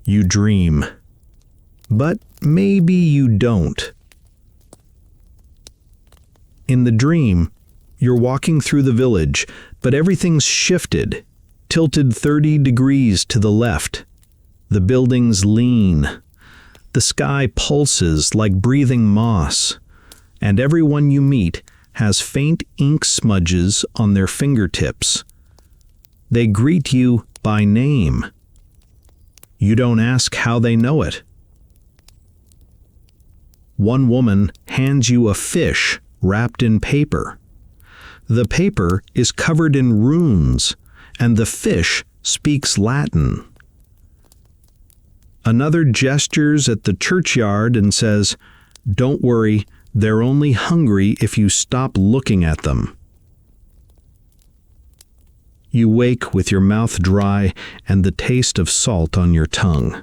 You dream. But maybe you don't. In the dream, you're walking through the village, but everything's shifted, tilted 30 degrees to the left. The buildings lean. The sky pulses like breathing moss, and everyone you meet has faint ink smudges on their fingertips. They greet you by name. You don't ask how they know it. One woman hands you a fish wrapped in paper. The paper is covered in runes, and the fish speaks Latin. Another gestures at the churchyard and says, "Don't worry, they're only hungry if you stop looking at them." You wake with your mouth dry and the taste of salt on your tongue.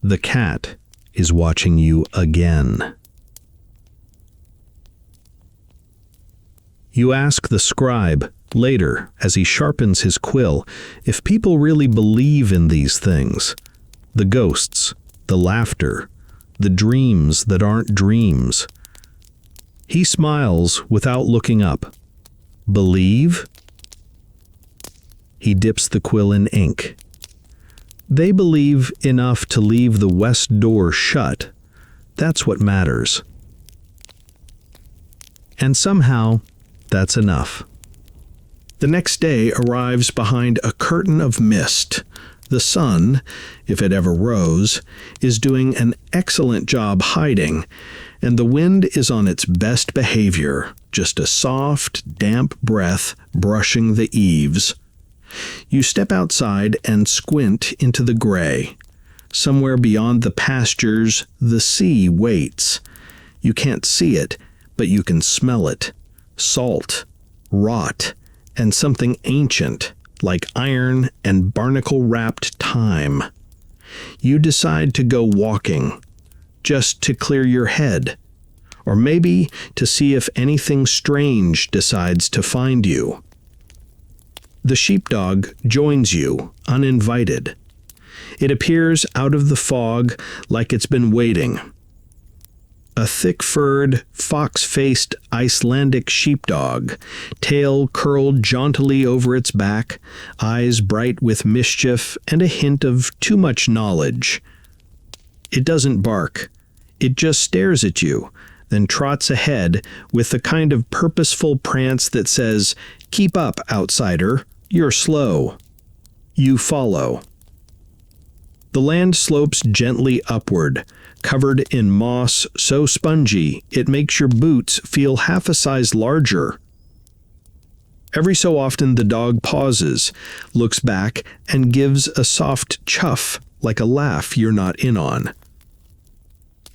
The cat is watching you again. You ask the scribe, later, as he sharpens his quill, if people really believe in these things. The ghosts, the laughter, the dreams that aren't dreams. He smiles without looking up. Believe? He dips the quill in ink. They believe enough to leave the west door shut. That's what matters. And somehow, that's enough. The next day arrives behind a curtain of mist. The sun, if it ever rose, is doing an excellent job hiding, and the wind is on its best behavior, just a soft, damp breath brushing the eaves. You step outside and squint into the gray. Somewhere beyond the pastures, the sea waits. You can't see it, but you can smell it. Salt, rot, and something ancient, like iron and barnacle-wrapped time. You decide to go walking, just to clear your head, or maybe to see if anything strange decides to find you. The sheepdog joins you, uninvited. It appears out of the fog like it's been waiting. A thick-furred, fox-faced Icelandic sheepdog, tail curled jauntily over its back, eyes bright with mischief and a hint of too much knowledge. It doesn't bark. It just stares at you, then trots ahead with the kind of purposeful prance that says, "Keep up, outsider. You're slow." You follow. The land slopes gently upward, covered in moss so spongy it makes your boots feel half a size larger. Every so often the dog pauses, looks back, and gives a soft chuff like a laugh you're not in on.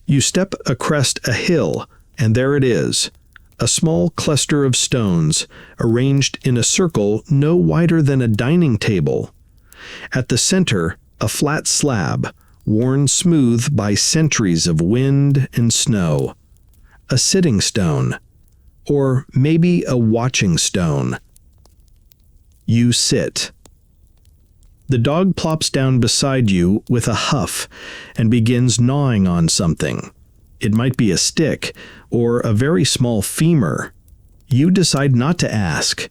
You step across a hill, and there it is, a small cluster of stones, arranged in a circle no wider than a dining table. At the center, a flat slab, worn smooth by centuries of wind and snow. A sitting stone, or maybe a watching stone. You sit. The dog plops down beside you with a huff and begins gnawing on something. It might be a stick or a very small femur. You decide not to ask.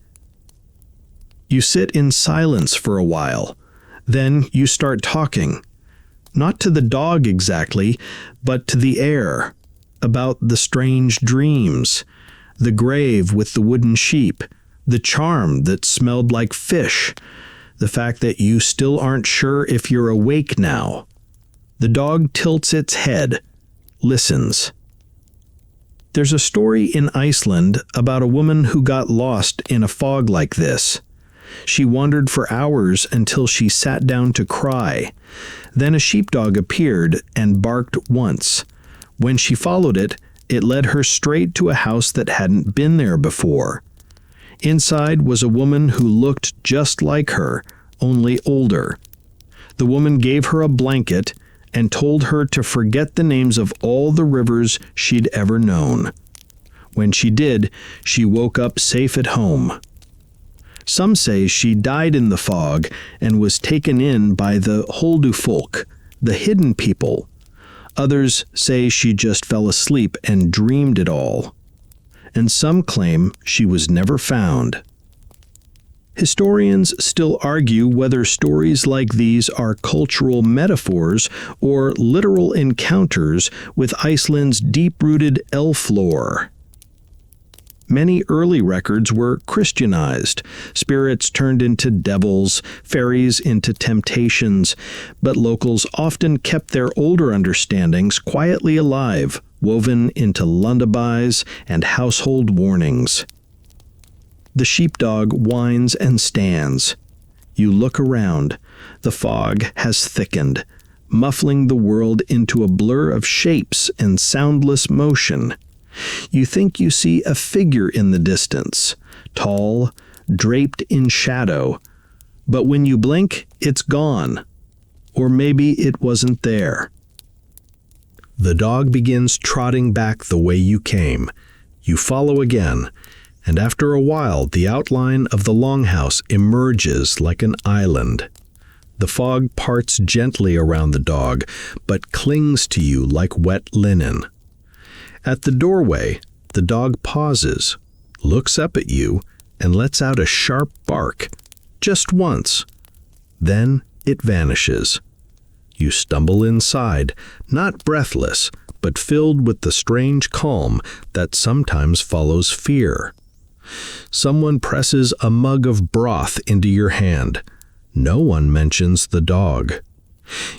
You sit in silence for a while. Then you start talking. Not to the dog exactly, but to the air, about the strange dreams, the grave with the wooden sheep, the charm that smelled like fish, the fact that you still aren't sure if you're awake now. The dog tilts its head, listens. There's a story in Iceland about a woman who got lost in a fog like this. She wandered for hours until she sat down to cry. Then a sheepdog appeared and barked once. When she followed it, it led her straight to a house that hadn't been there before. Inside was a woman who looked just like her, only older. The woman gave her a blanket and told her to forget the names of all the rivers she'd ever known. When she did, she woke up safe at home. Some say she died in the fog and was taken in by the Holdufolk, the hidden people. Others say she just fell asleep and dreamed it all. And some claim she was never found. Historians still argue whether stories like these are cultural metaphors or literal encounters with Iceland's deep-rooted elf lore. Many early records were Christianized, spirits turned into devils, fairies into temptations, but locals often kept their older understandings quietly alive, woven into lullabies and household warnings. The sheepdog whines and stands. You look around. The fog has thickened, muffling the world into a blur of shapes and soundless motion. You think you see a figure in the distance, tall, draped in shadow, but when you blink, it's gone. Or maybe it wasn't there. The dog begins trotting back the way you came. You follow again, and after a while, the outline of the longhouse emerges like an island. The fog parts gently around the dog, but clings to you like wet linen. At the doorway, the dog pauses, looks up at you, and lets out a sharp bark, just once. Then it vanishes. You stumble inside, not breathless, but filled with the strange calm that sometimes follows fear. Someone presses a mug of broth into your hand. No one mentions the dog.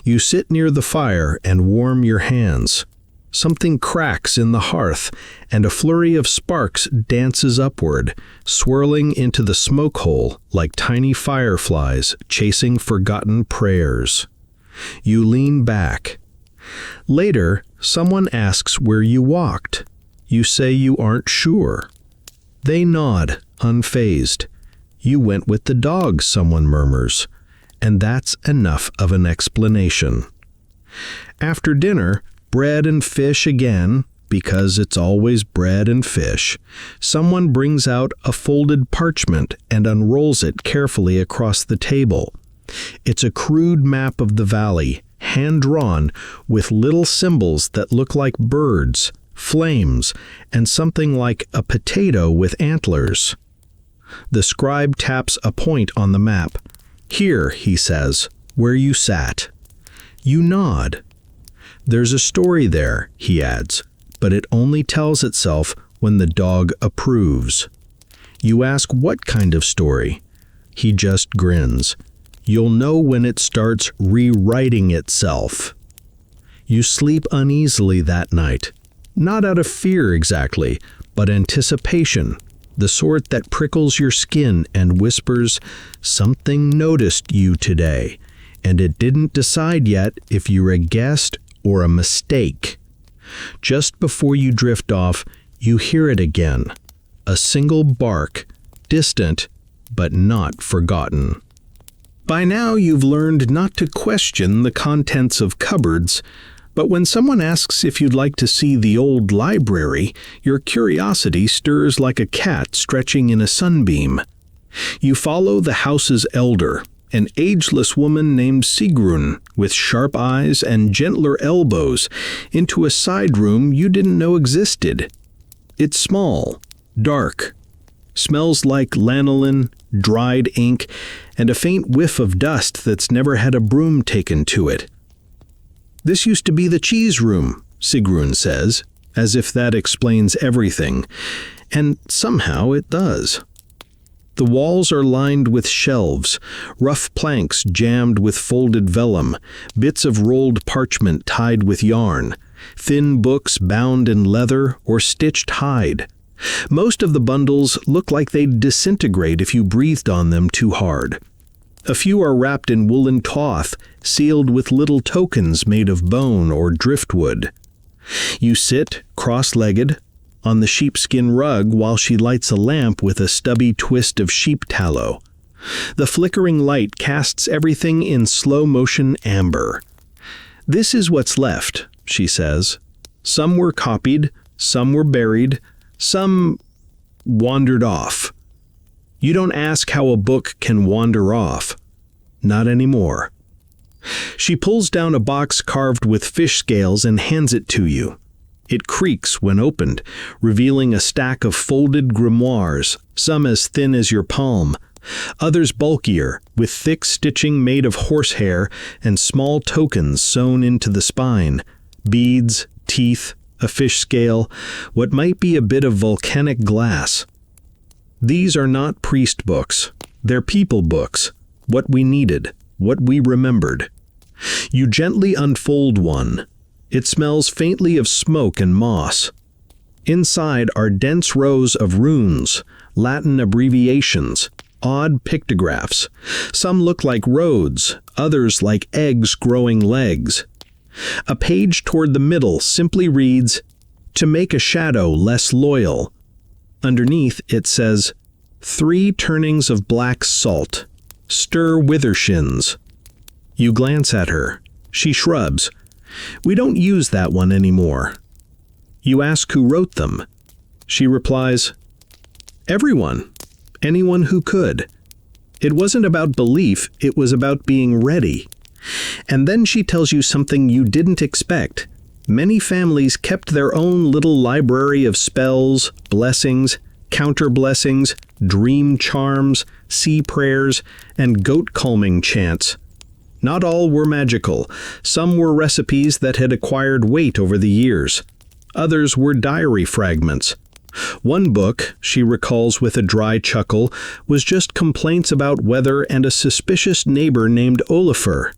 You sit near the fire and warm your hands. Something cracks in the hearth, and a flurry of sparks dances upward, swirling into the smoke hole like tiny fireflies chasing forgotten prayers. You lean back. Later, someone asks where you walked. You say you aren't sure. They nod, unfazed. You went with the dog, someone murmurs, and that's enough of an explanation. After dinner, bread and fish again, because it's always bread and fish, someone brings out a folded parchment and unrolls it carefully across the table. It's a crude map of the valley, hand-drawn, with little symbols that look like birds, flames, and something like a potato with antlers. The scribe taps a point on the map. "Here," he says, "where you sat." You nod. "There's a story there," he adds, "but it only tells itself when the dog approves." You ask what kind of story. He just grins. You'll know when it starts rewriting itself. You sleep uneasily that night. Not out of fear exactly, but anticipation, the sort that prickles your skin and whispers, "Something noticed you today, and it didn't decide yet if you're a guest or a mistake." Just before you drift off, you hear it again. A single bark, distant, but not forgotten. By now you've learned not to question the contents of cupboards, but when someone asks if you'd like to see the old library, your curiosity stirs like a cat stretching in a sunbeam. You follow the house's elder, an ageless woman named Sigrun, with sharp eyes and gentler elbows, into a side room you didn't know existed. It's small, dark, smells like lanolin, dried ink, and a faint whiff of dust that's never had a broom taken to it. "This used to be the cheese room," Sigrun says, as if that explains everything, and somehow it does. The walls are lined with shelves, rough planks jammed with folded vellum, bits of rolled parchment tied with yarn, thin books bound in leather or stitched hide. Most of the bundles look like they'd disintegrate if you breathed on them too hard. A few are wrapped in woolen cloth, sealed with little tokens made of bone or driftwood. You sit, cross-legged, on the sheepskin rug while she lights a lamp with a stubby twist of sheep tallow. The flickering light casts everything in slow-motion amber. "This is what's left," she says. "Some were copied, some were buried, some wandered off. You don't ask how a book can wander off. Not anymore." She pulls down a box carved with fish scales and hands it to you. It creaks when opened, revealing a stack of folded grimoires, some as thin as your palm, others bulkier, with thick stitching made of horsehair and small tokens sewn into the spine, beads, teeth, a fish scale, what might be a bit of volcanic glass. These are not priest books. They're people books, what we needed, what we remembered. You gently unfold one. It smells faintly of smoke and moss. Inside are dense rows of runes, Latin abbreviations, odd pictographs. Some look like roads, others like eggs growing legs. A page toward the middle simply reads, "To make a shadow less loyal." Underneath it says, "3 turnings of black salt. Stir withershins." You glance at her. She shrugs. "We don't use that one anymore." You ask who wrote them. She replies, "Everyone. Anyone who could. It wasn't about belief, it was about being ready." And then she tells you something you didn't expect. Many families kept their own little library of spells, blessings, counter-blessings, dream charms, sea prayers, and goat-calming chants. Not all were magical. Some were recipes that had acquired weight over the years. Others were diary fragments. One book, she recalls with a dry chuckle, was just complaints about weather and a suspicious neighbor named Olafur.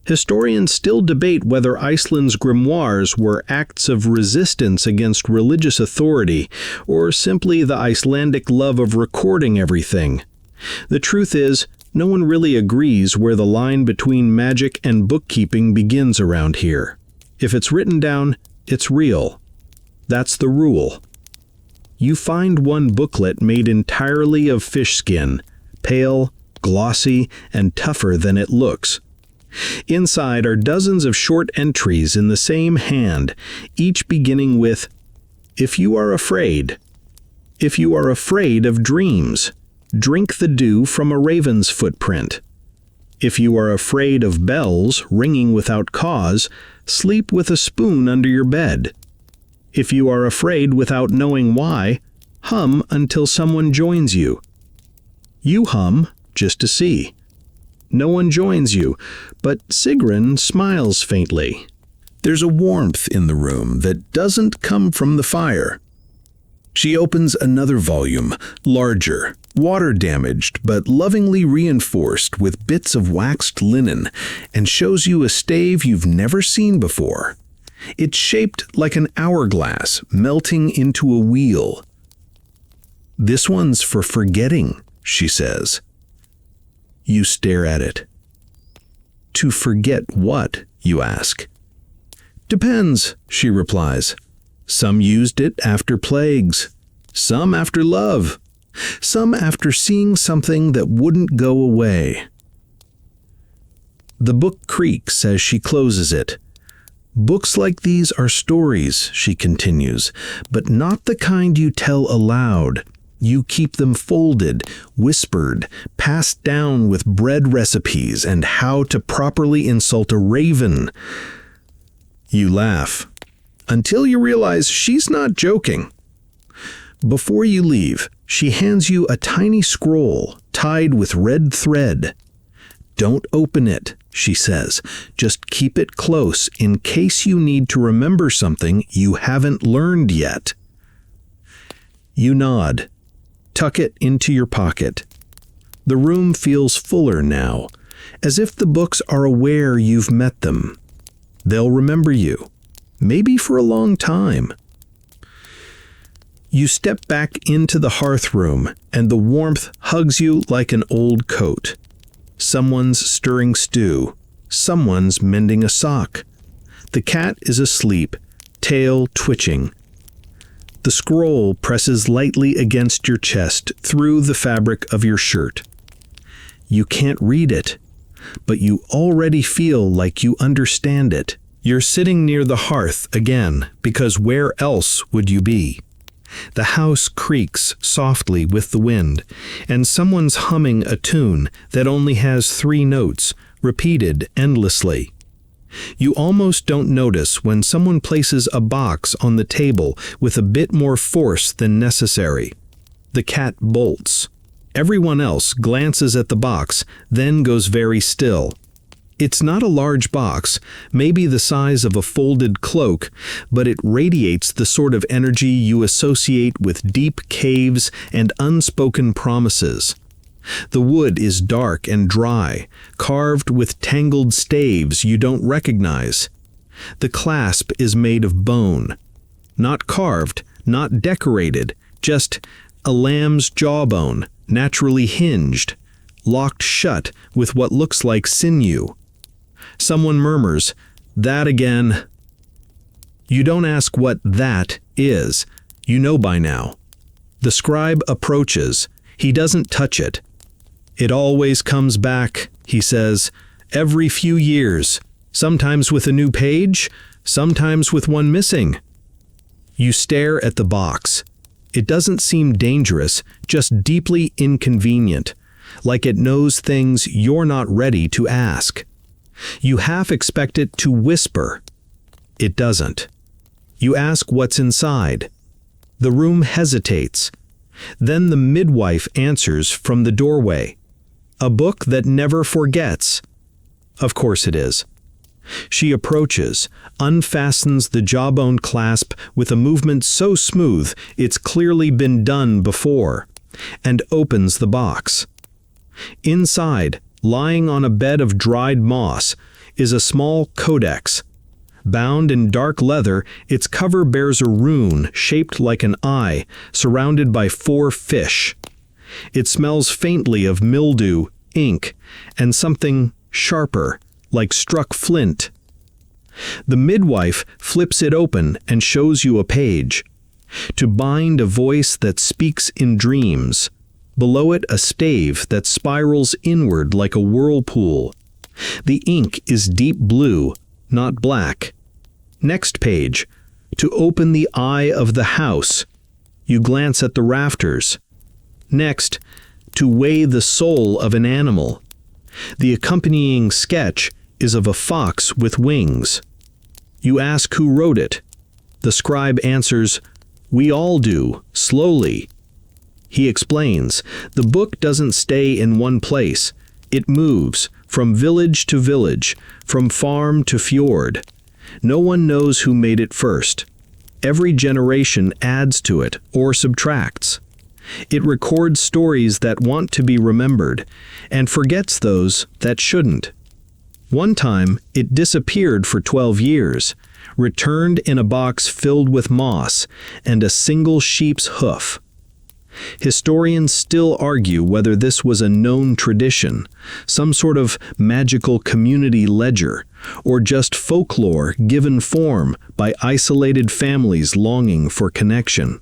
Historians still debate whether Iceland's grimoires were acts of resistance against religious authority, or simply the Icelandic love of recording everything. The truth is, no one really agrees where the line between magic and bookkeeping begins around here. If it's written down, it's real. That's the rule. You find one booklet made entirely of fish skin, pale, glossy, and tougher than it looks. Inside are dozens of short entries in the same hand, each beginning with, "If you are afraid. If you are afraid of dreams, drink the dew from a raven's footprint. If you are afraid of bells ringing without cause, sleep with a spoon under your bed. If you are afraid without knowing why, hum until someone joins you." You hum just to see. No one joins you, but Sigrun smiles faintly. There's a warmth in the room that doesn't come from the fire. She opens another volume, larger, water-damaged but lovingly reinforced with bits of waxed linen, and shows you a stave you've never seen before. It's shaped like an hourglass melting into a wheel. "This one's for forgetting," she says. You stare at it. "To forget what?" you ask. "Depends," she replies. "Some used it after plagues, some after love, some after seeing something that wouldn't go away." The book creaks as she closes it. "Books like these are stories," she continues, "but not the kind you tell aloud. You keep them folded, whispered, passed down with bread recipes and how to properly insult a raven." You laugh, until you realize she's not joking. Before you leave, she hands you a tiny scroll tied with red thread. "Don't open it," she says. "Just keep it close in case you need to remember something you haven't learned yet." You nod. tuck it into your pocket. The room feels fuller now, as if the books are aware you've met them. They'll remember you, maybe for a long time. You step back into the hearth room, and the warmth hugs you like an old coat. Someone's stirring stew. Someone's mending a sock. The cat is asleep, tail twitching. The scroll presses lightly against your chest through the fabric of your shirt. You can't read it, but you already feel like you understand it. You're sitting near the hearth again, because where else would you be? The house creaks softly with the wind, and someone's humming a tune that only has 3 notes, repeated endlessly. You almost don't notice when someone places a box on the table with a bit more force than necessary. The cat bolts. Everyone else glances at the box, then goes very still. It's not a large box, maybe the size of a folded cloak, but it radiates the sort of energy you associate with deep caves and unspoken promises. The wood is dark and dry, carved with tangled staves you don't recognize. The clasp is made of bone. Not carved, not decorated, just a lamb's jawbone, naturally hinged, locked shut with what looks like sinew. Someone murmurs, "That again." You don't ask what "that" is. You know by now. The scribe approaches. He doesn't touch it. "It always comes back," he says, "every few years, sometimes with a new page, sometimes with one missing." You stare at the box. It doesn't seem dangerous, just deeply inconvenient, like it knows things you're not ready to ask. You half expect it to whisper. It doesn't. You ask what's inside. The room hesitates. Then the midwife answers from the doorway. "A book that never forgets." Of course it is. She approaches, unfastens the jawbone clasp with a movement so smooth it's clearly been done before, and opens the box. Inside, lying on a bed of dried moss, is a small codex. Bound in dark leather, its cover bears a rune shaped like an eye, surrounded by 4 fish. It smells faintly of mildew, ink, and something sharper, like struck flint. The midwife flips it open and shows you a page. To bind a voice that speaks in dreams. Below it a stave that spirals inward like a whirlpool. The ink is deep blue, not black. Next page. To open the eye of the house. You glance at the rafters. Next. To weigh the soul of an animal. The accompanying sketch is of a fox with wings. You ask who wrote it. The scribe answers, "We all do, slowly." He explains, the book doesn't stay in one place. It moves, from village to village, from farm to fjord. No one knows who made it first. Every generation adds to it or subtracts. It records stories that want to be remembered, and forgets those that shouldn't. One time, it disappeared for 12 years, returned in a box filled with moss and a single sheep's hoof. Historians still argue whether this was a known tradition, some sort of magical community ledger, or just folklore given form by isolated families longing for connection.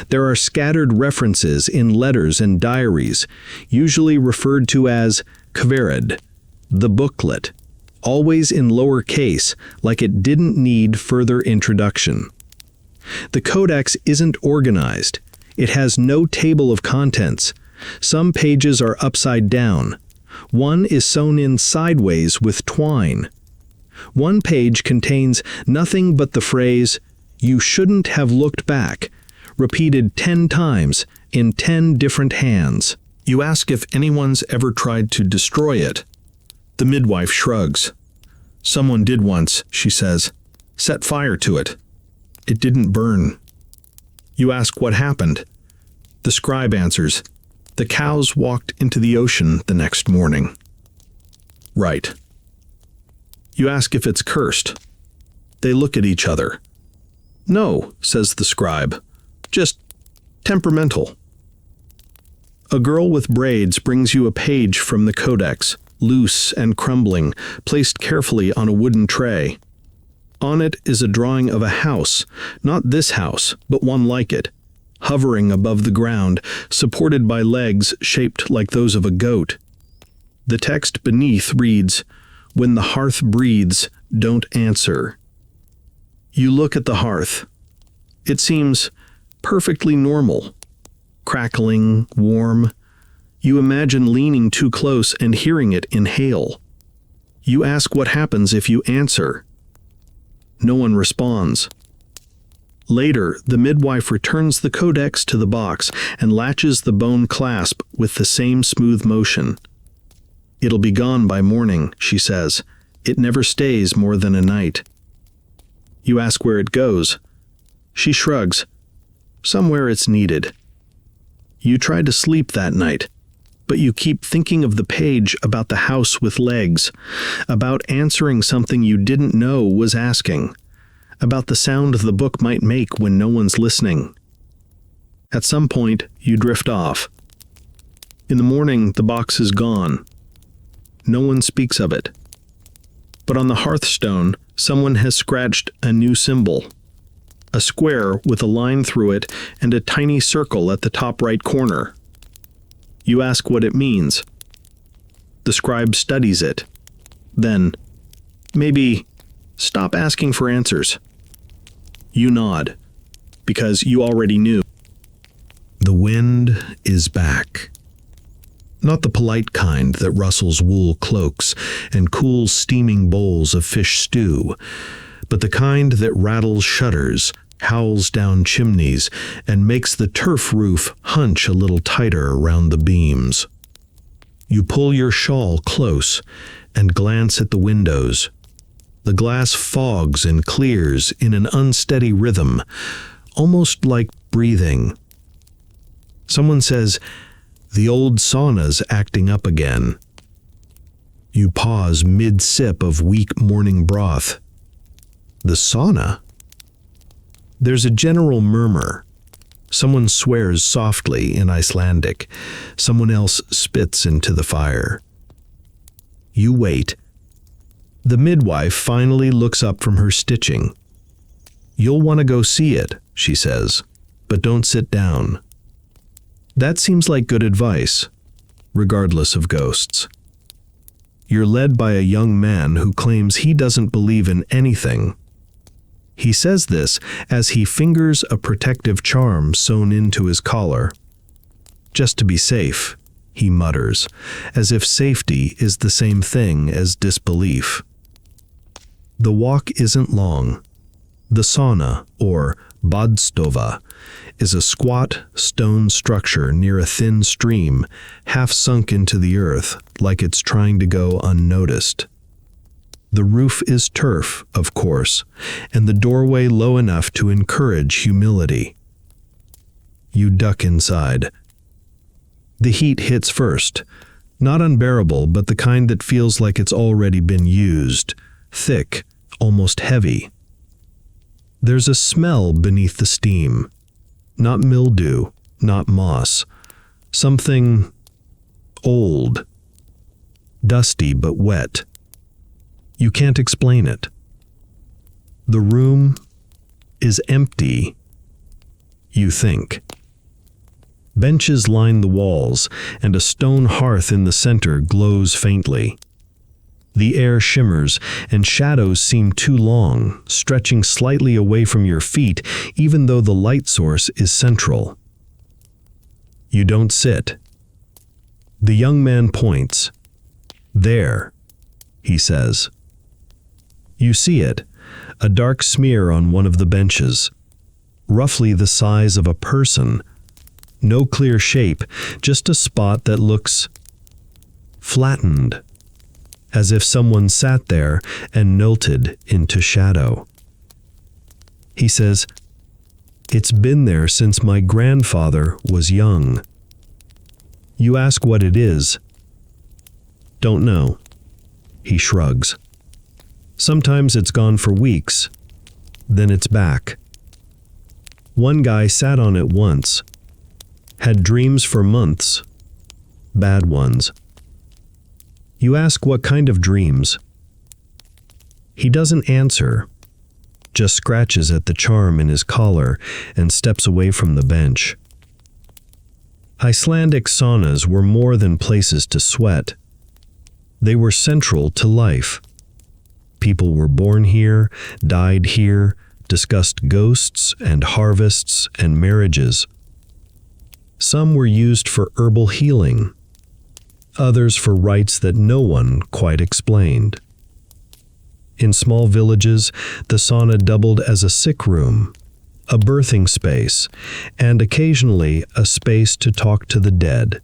There are scattered references in letters and diaries, usually referred to as kvered, the booklet, always in lower case, like it didn't need further introduction. The codex isn't organized. It has no table of contents. Some pages are upside down. One is sewn in sideways with twine. One page contains nothing but the phrase, "You shouldn't have looked back," repeated 10 times in 10 different hands. You ask if anyone's ever tried to destroy it. The midwife shrugs. "Someone did once," she says. "Set fire to it. It didn't burn." You ask what happened. The scribe answers, "The cows walked into the ocean the next morning." Right. You ask if it's cursed. They look at each other. "No," says the scribe, "just temperamental." A girl with braids brings you a page from the codex, loose and crumbling, placed carefully on a wooden tray. On it is a drawing of a house, not this house, but one like it, hovering above the ground, supported by legs shaped like those of a goat. The text beneath reads, "When the hearth breathes, don't answer." You look at the hearth. It seems perfectly normal, crackling, warm. You imagine leaning too close and hearing it inhale. You ask what happens if you answer. No one responds. Later, the midwife returns the codex to the box and latches the bone clasp with the same smooth motion. "It'll be gone by morning," she says. "It never stays more than a night." You ask where it goes. She shrugs. "Somewhere it's needed." You try to sleep that night, but you keep thinking of the page about the house with legs, about answering something you didn't know was asking, about the sound the book might make when no one's listening. At some point, you drift off. In the morning, the box is gone. No one speaks of it. But on the hearthstone, someone has scratched a new symbol. A square with a line through it and a tiny circle at the top right corner. You ask what it means. The scribe studies it. Then, maybe, stop asking for answers. You nod, because you already knew. The wind is back. Not the polite kind that rustles wool cloaks and cools steaming bowls of fish stew, but the kind that rattles shutters, howls down chimneys, and makes the turf roof hunch a little tighter around the beams. You pull your shawl close and glance at the windows. The glass fogs and clears in an unsteady rhythm, almost like breathing. Someone says, "The old sauna's acting up again." You pause mid-sip of weak morning broth. The sauna? There's a general murmur. Someone swears softly in Icelandic. Someone else spits into the fire. You wait. The midwife finally looks up from her stitching. "You'll want to go see it," she says, "but don't sit down." That seems like good advice, regardless of ghosts. You're led by a young man who claims he doesn't believe in anything. He says this as he fingers a protective charm sewn into his collar. "Just to be safe," he mutters, as if safety is the same thing as disbelief. The walk isn't long. The sauna, or badstova, is a squat stone structure near a thin stream, half sunk into the earth, like it's trying to go unnoticed. The roof is turf, of course, and the doorway low enough to encourage humility. You duck inside. The heat hits first, not unbearable, but the kind that feels like it's already been used, thick, almost heavy. There's a smell beneath the steam. Not mildew, not moss. Something old. Dusty but wet. You can't explain it. The room is empty, you think. Benches line the walls, and a stone hearth in the center glows faintly. The air shimmers, and shadows seem too long, stretching slightly away from your feet, even though the light source is central. You don't sit. The young man points. "There," he says. You see it, a dark smear on one of the benches, roughly the size of a person. No clear shape, just a spot that looks flattened, as if someone sat there and melted into shadow. He says, It's been there since my grandfather was young. You ask what it is. Don't know. He shrugs. Sometimes it's gone for weeks, then it's back. One guy sat on it once, had dreams for months, bad ones. You ask what kind of dreams. He doesn't answer, just scratches at the charm in his collar and steps away from the bench. Icelandic saunas were more than places to sweat. They were central to life. People were born here, died here, discussed ghosts and harvests and marriages. Some were used for herbal healing, others for rites that no one quite explained. In small villages, the sauna doubled as a sick room, a birthing space, and occasionally a space to talk to the dead.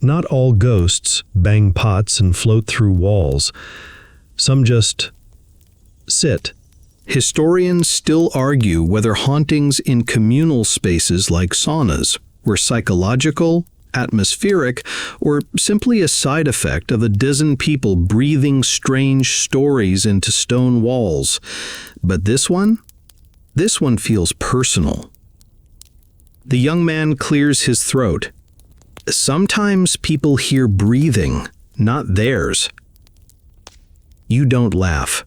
Not all ghosts bang pots and float through walls. Some just sit. Historians still argue whether hauntings in communal spaces like saunas were psychological, atmospheric, or simply a side effect of a dozen people breathing strange stories into stone walls. But this one feels personal. The young man clears his throat. Sometimes people hear breathing, not theirs. You don't laugh.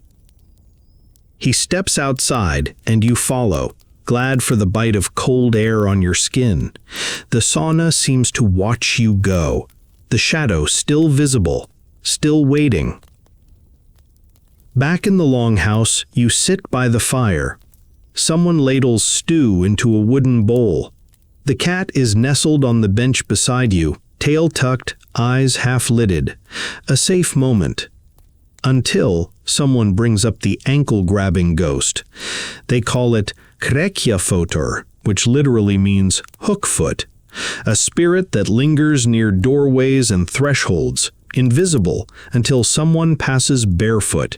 He steps outside, and you follow, glad for the bite of cold air on your skin. The sauna seems to watch you go, the shadow still visible, still waiting. Back in the longhouse, you sit by the fire. Someone ladles stew into a wooden bowl. The cat is nestled on the bench beside you, tail tucked, eyes half-lidded. A safe moment. Until someone brings up the ankle-grabbing ghost. They call it crackle, which literally means hook foot, a spirit that lingers near doorways and thresholds, invisible until someone passes barefoot.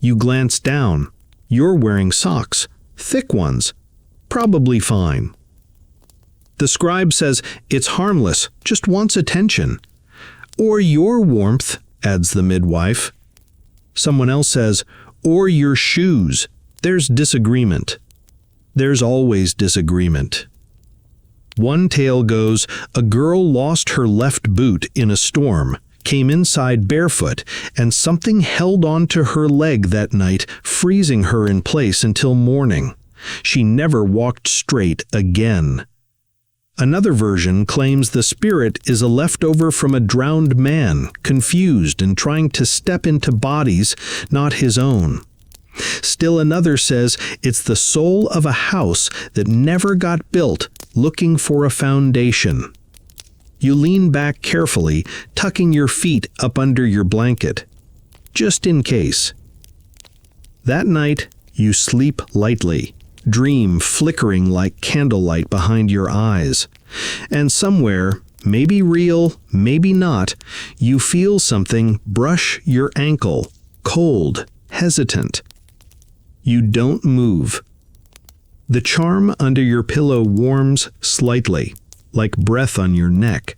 You glance down. You're wearing socks, thick ones, probably fine. The scribe says it's harmless, just wants attention. Or your warmth, adds the midwife. Someone else says, or your shoes. There's disagreement. There's always disagreement. One tale goes, a girl lost her left boot in a storm, came inside barefoot, and something held onto her leg that night, freezing her in place until morning. She never walked straight again. Another version claims the spirit is a leftover from a drowned man, confused and trying to step into bodies not his own. Still another says it's the soul of a house that never got built, looking for a foundation. You lean back carefully, tucking your feet up under your blanket, just in case. That night, you sleep lightly. Dream flickering like candlelight behind your eyes. And somewhere, maybe real, maybe not, you feel something brush your ankle, cold, hesitant. You don't move. The charm under your pillow warms slightly, like breath on your neck.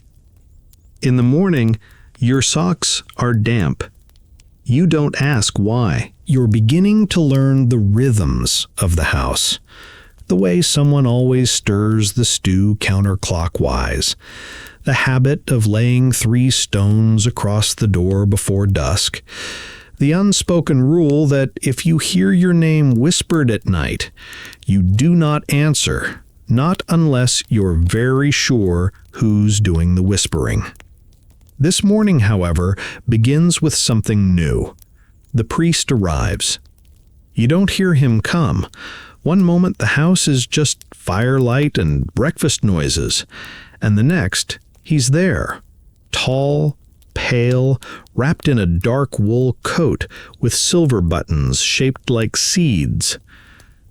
In the morning, your socks are damp. You don't ask why. You're beginning to learn the rhythms of the house, the way someone always stirs the stew counterclockwise, the habit of laying 3 stones across the door before dusk, the unspoken rule that if you hear your name whispered at night, you do not answer, not unless you're very sure who's doing the whispering. This morning, however, begins with something new. The priest arrives. You don't hear him come. One moment the house is just firelight and breakfast noises, and the next he's there, tall, pale, wrapped in a dark wool coat with silver buttons shaped like seeds.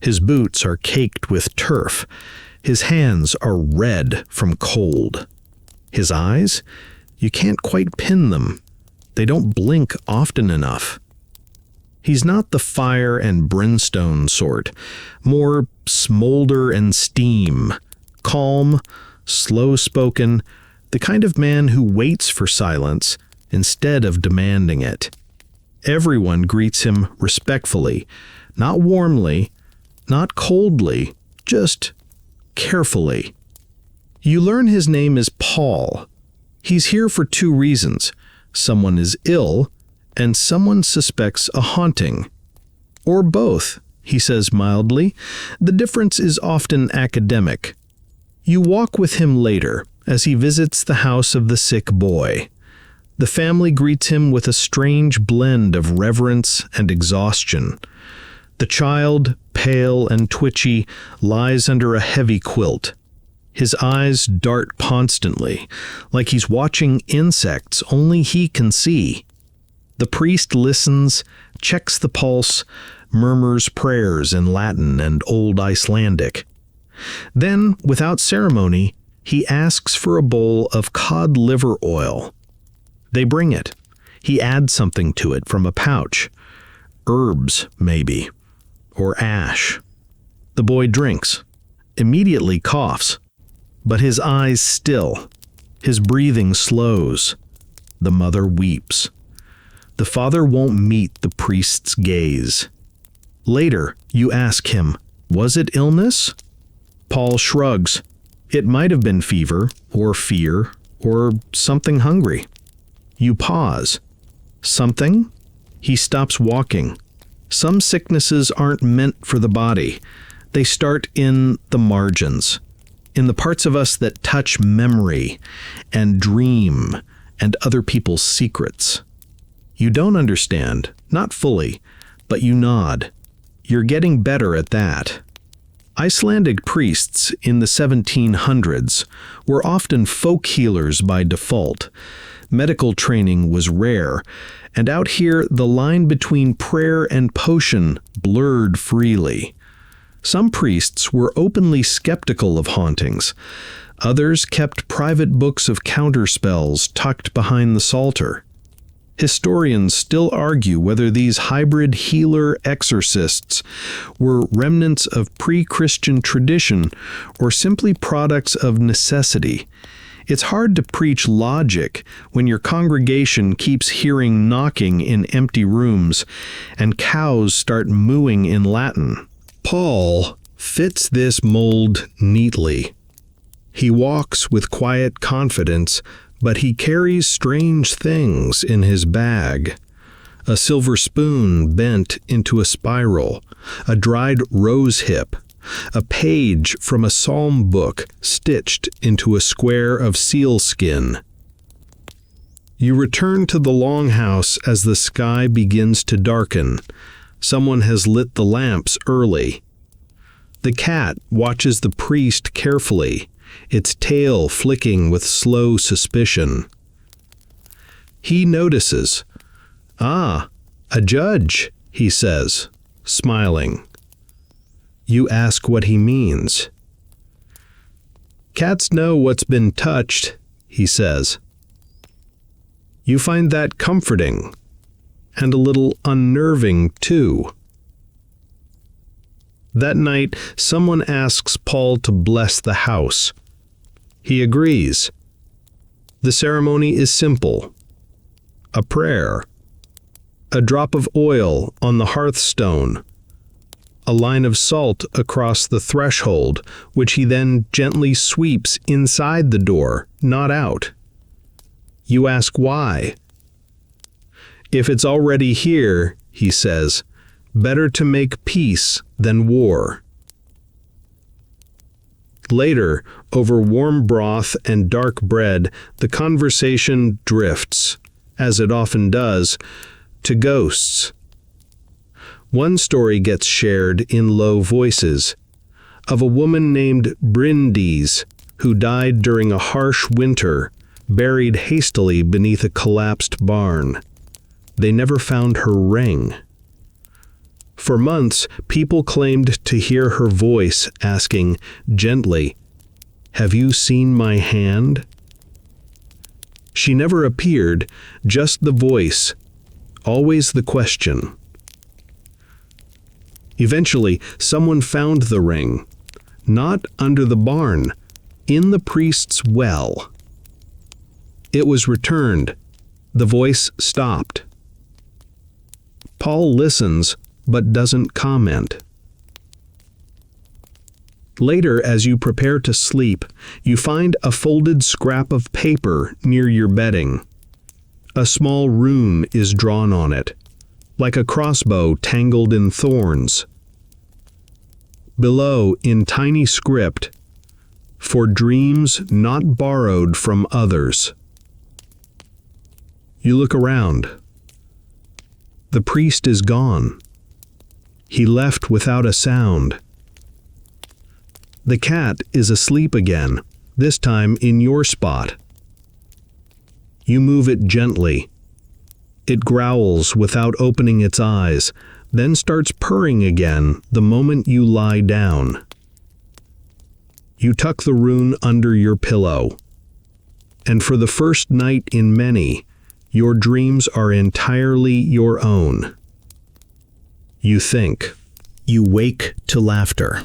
His boots are caked with turf. His hands are red from cold. His eyes? You can't quite pin them. They don't blink often enough. He's not the fire and brimstone sort, more smolder and steam, calm, slow-spoken, the kind of man who waits for silence instead of demanding it. Everyone greets him respectfully, not warmly, not coldly, just carefully. You learn his name is Paul. He's here for two reasons. Someone is ill, and someone suspects a haunting. Or both, he says mildly. The difference is often academic. You walk with him later as he visits the house of the sick boy. The family greets him with a strange blend of reverence and exhaustion. The child, pale and twitchy, lies under a heavy quilt. His eyes dart constantly, like he's watching insects only he can see. The priest listens, checks the pulse, murmurs prayers in Latin and Old Icelandic. Then, without ceremony, he asks for a bowl of cod liver oil. They bring it. He adds something to it from a pouch. Herbs, maybe. Or ash. The boy drinks, immediately coughs, but his eyes still. His breathing slows. The mother weeps. The father won't meet the priest's gaze. Later, you ask him, was it illness? Paul shrugs. It might have been fever, or fear, or something hungry. You pause. Something? He stops walking. Some sicknesses aren't meant for the body. They start in the margins, in the parts of us that touch memory and dream and other people's secrets. You don't understand, not fully, but you nod. You're getting better at that. Icelandic priests in the 1700s were often folk healers by default. Medical training was rare, and out here the line between prayer and potion blurred freely. Some priests were openly skeptical of hauntings. Others kept private books of counterspells tucked behind the psalter. Historians still argue whether these hybrid healer-exorcists were remnants of pre-Christian tradition or simply products of necessity. It's hard to preach logic when your congregation keeps hearing knocking in empty rooms and cows start mooing in Latin. Paul fits this mold neatly. He walks with quiet confidence, but he carries strange things in his bag. A silver spoon bent into a spiral, a dried rose hip, a page from a psalm book stitched into a square of sealskin. You return to the longhouse as the sky begins to darken. Someone has lit the lamps early. The cat watches the priest carefully, its tail flicking with slow suspicion. He notices. "Ah, a judge," he says, smiling. You ask what he means. "Cats know what's been touched," he says. You find that comforting, and a little unnerving too. That night, someone asks Paul to bless the house. He agrees. The ceremony is simple. A prayer. A drop of oil on the hearthstone. A line of salt across the threshold, which he then gently sweeps inside the door, not out. You ask why. "If it's already here," he says, "better to make peace than war." Later, over warm broth and dark bread, the conversation drifts, as it often does, to ghosts. One story gets shared in low voices, of a woman named Bryndís who died during a harsh winter, buried hastily beneath a collapsed barn. They never found her ring. For months, people claimed to hear her voice asking, gently, "Have you seen my hand?" She never appeared, just the voice, always the question. Eventually, someone found the ring. Not under the barn, in the priest's well. It was returned. The voice stopped. Paul listens, but doesn't comment. Later, as you prepare to sleep, you find a folded scrap of paper near your bedding. A small rune is drawn on it, like a crossbow tangled in thorns. Below, in tiny script, "For dreams not borrowed from others." You look around. The priest is gone. He left without a sound. The cat is asleep again, this time in your spot. You move it gently. It growls without opening its eyes, then starts purring again the moment you lie down. You tuck the rune under your pillow. And for the first night in many, your dreams are entirely your own. You think. You wake to laughter.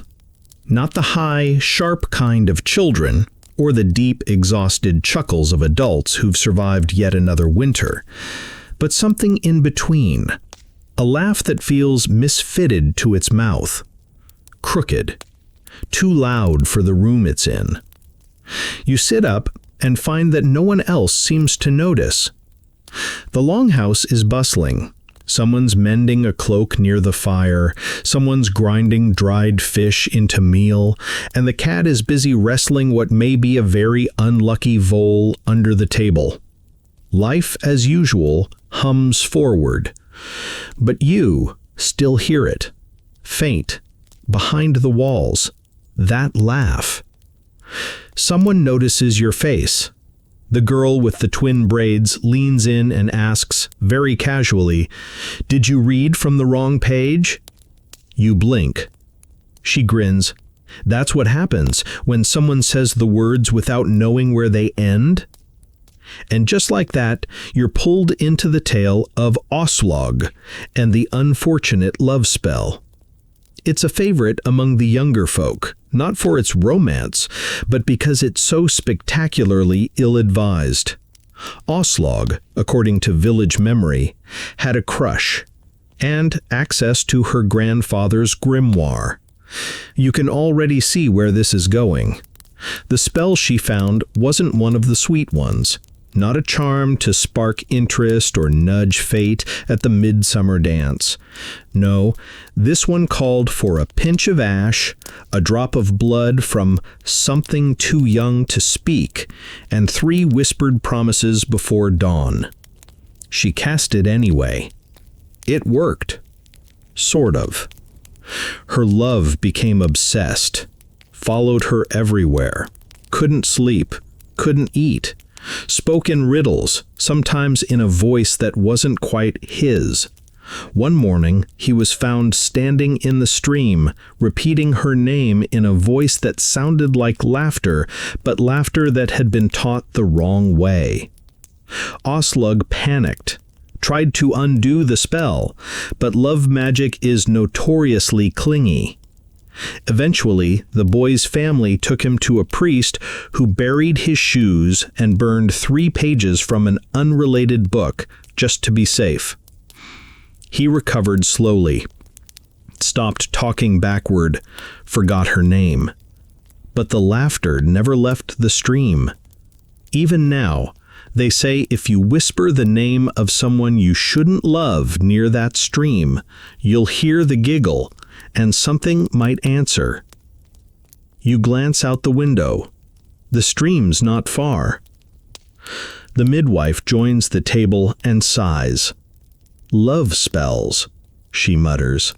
Not the high, sharp kind of children, or the deep, exhausted chuckles of adults who've survived yet another winter, but something in between. A laugh that feels misfitted to its mouth. Crooked. Too loud for the room it's in. You sit up and find that no one else seems to notice. The longhouse is bustling. Someone's mending a cloak near the fire, someone's grinding dried fish into meal, and the cat is busy wrestling what may be a very unlucky vole under the table. Life, as usual, hums forward. But you still hear it, faint, behind the walls, that laugh. Someone notices your face. The girl with the twin braids leans in and asks, very casually, "Did you read from the wrong page?" You blink. She grins. That's what happens when someone says the words without knowing where they end. And just like that, you're pulled into the tale of Aslog and the unfortunate love spell. It's a favorite among the younger folk, not for its romance, but because it's so spectacularly ill-advised. Aslog, according to village memory, had a crush, and access to her grandfather's grimoire. You can already see where this is going. The spell she found wasn't one of the sweet ones. Not a charm to spark interest or nudge fate at the midsummer dance. No, this one called for a pinch of ash, a drop of blood from something too young to speak, and 3 whispered promises before dawn. She cast it anyway. It worked. Sort of. Her love became obsessed, followed her everywhere, couldn't sleep, couldn't eat. Spoke in riddles, sometimes in a voice that wasn't quite his. One morning, he was found standing in the stream, repeating her name in a voice that sounded like laughter, but laughter that had been taught the wrong way. Aslug panicked, tried to undo the spell, but love magic is notoriously clingy. Eventually, the boy's family took him to a priest who buried his shoes and burned 3 pages from an unrelated book just to be safe. He recovered slowly, stopped talking backward, forgot her name. But the laughter never left the stream. Even now, they say if you whisper the name of someone you shouldn't love near that stream, you'll hear the giggle, and something might answer. You glance out the window. The stream's not far. The midwife joins the table and sighs. "Love spells," she mutters,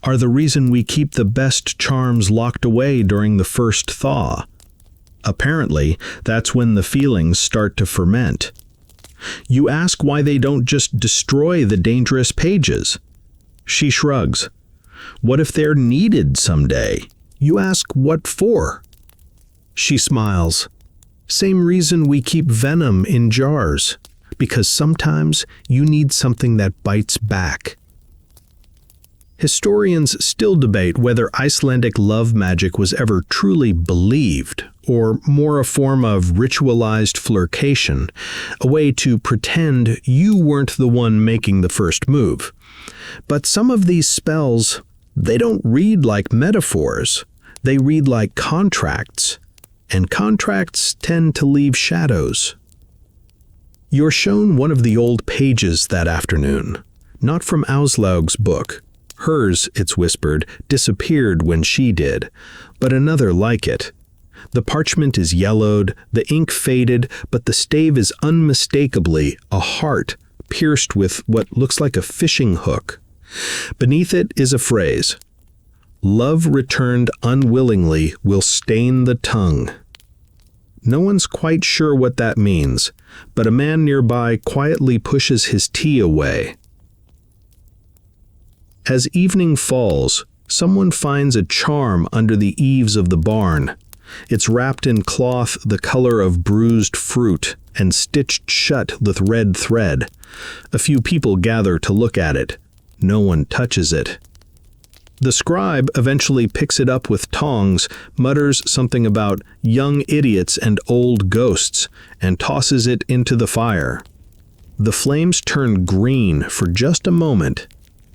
"are the reason we keep the best charms locked away during the first thaw. Apparently, that's when the feelings start to ferment." You ask why they don't just destroy the dangerous pages. She shrugs. What if they're needed someday? You ask what for? She smiles. Same reason we keep venom in jars. Because sometimes you need something that bites back. Historians still debate whether Icelandic love magic was ever truly believed, or more a form of ritualized flirtation, a way to pretend you weren't the one making the first move. But some of these spells, they don't read like metaphors, they read like contracts, and contracts tend to leave shadows. You're shown one of the old pages that afternoon, not from Auslaug's book. Hers, it's whispered, disappeared when she did, but another like it. The parchment is yellowed, the ink faded, but the stave is unmistakably a heart pierced with what looks like a fishing hook. Beneath it is a phrase, "Love returned unwillingly will stain the tongue." No one's quite sure what that means, but a man nearby quietly pushes his tea away. As evening falls, someone finds a charm under the eaves of the barn. It's wrapped in cloth the color of bruised fruit and stitched shut with red thread. A few people gather to look at it. No one touches it. The scribe eventually picks it up with tongs, mutters something about young idiots and old ghosts, and tosses it into the fire. The flames turn green for just a moment.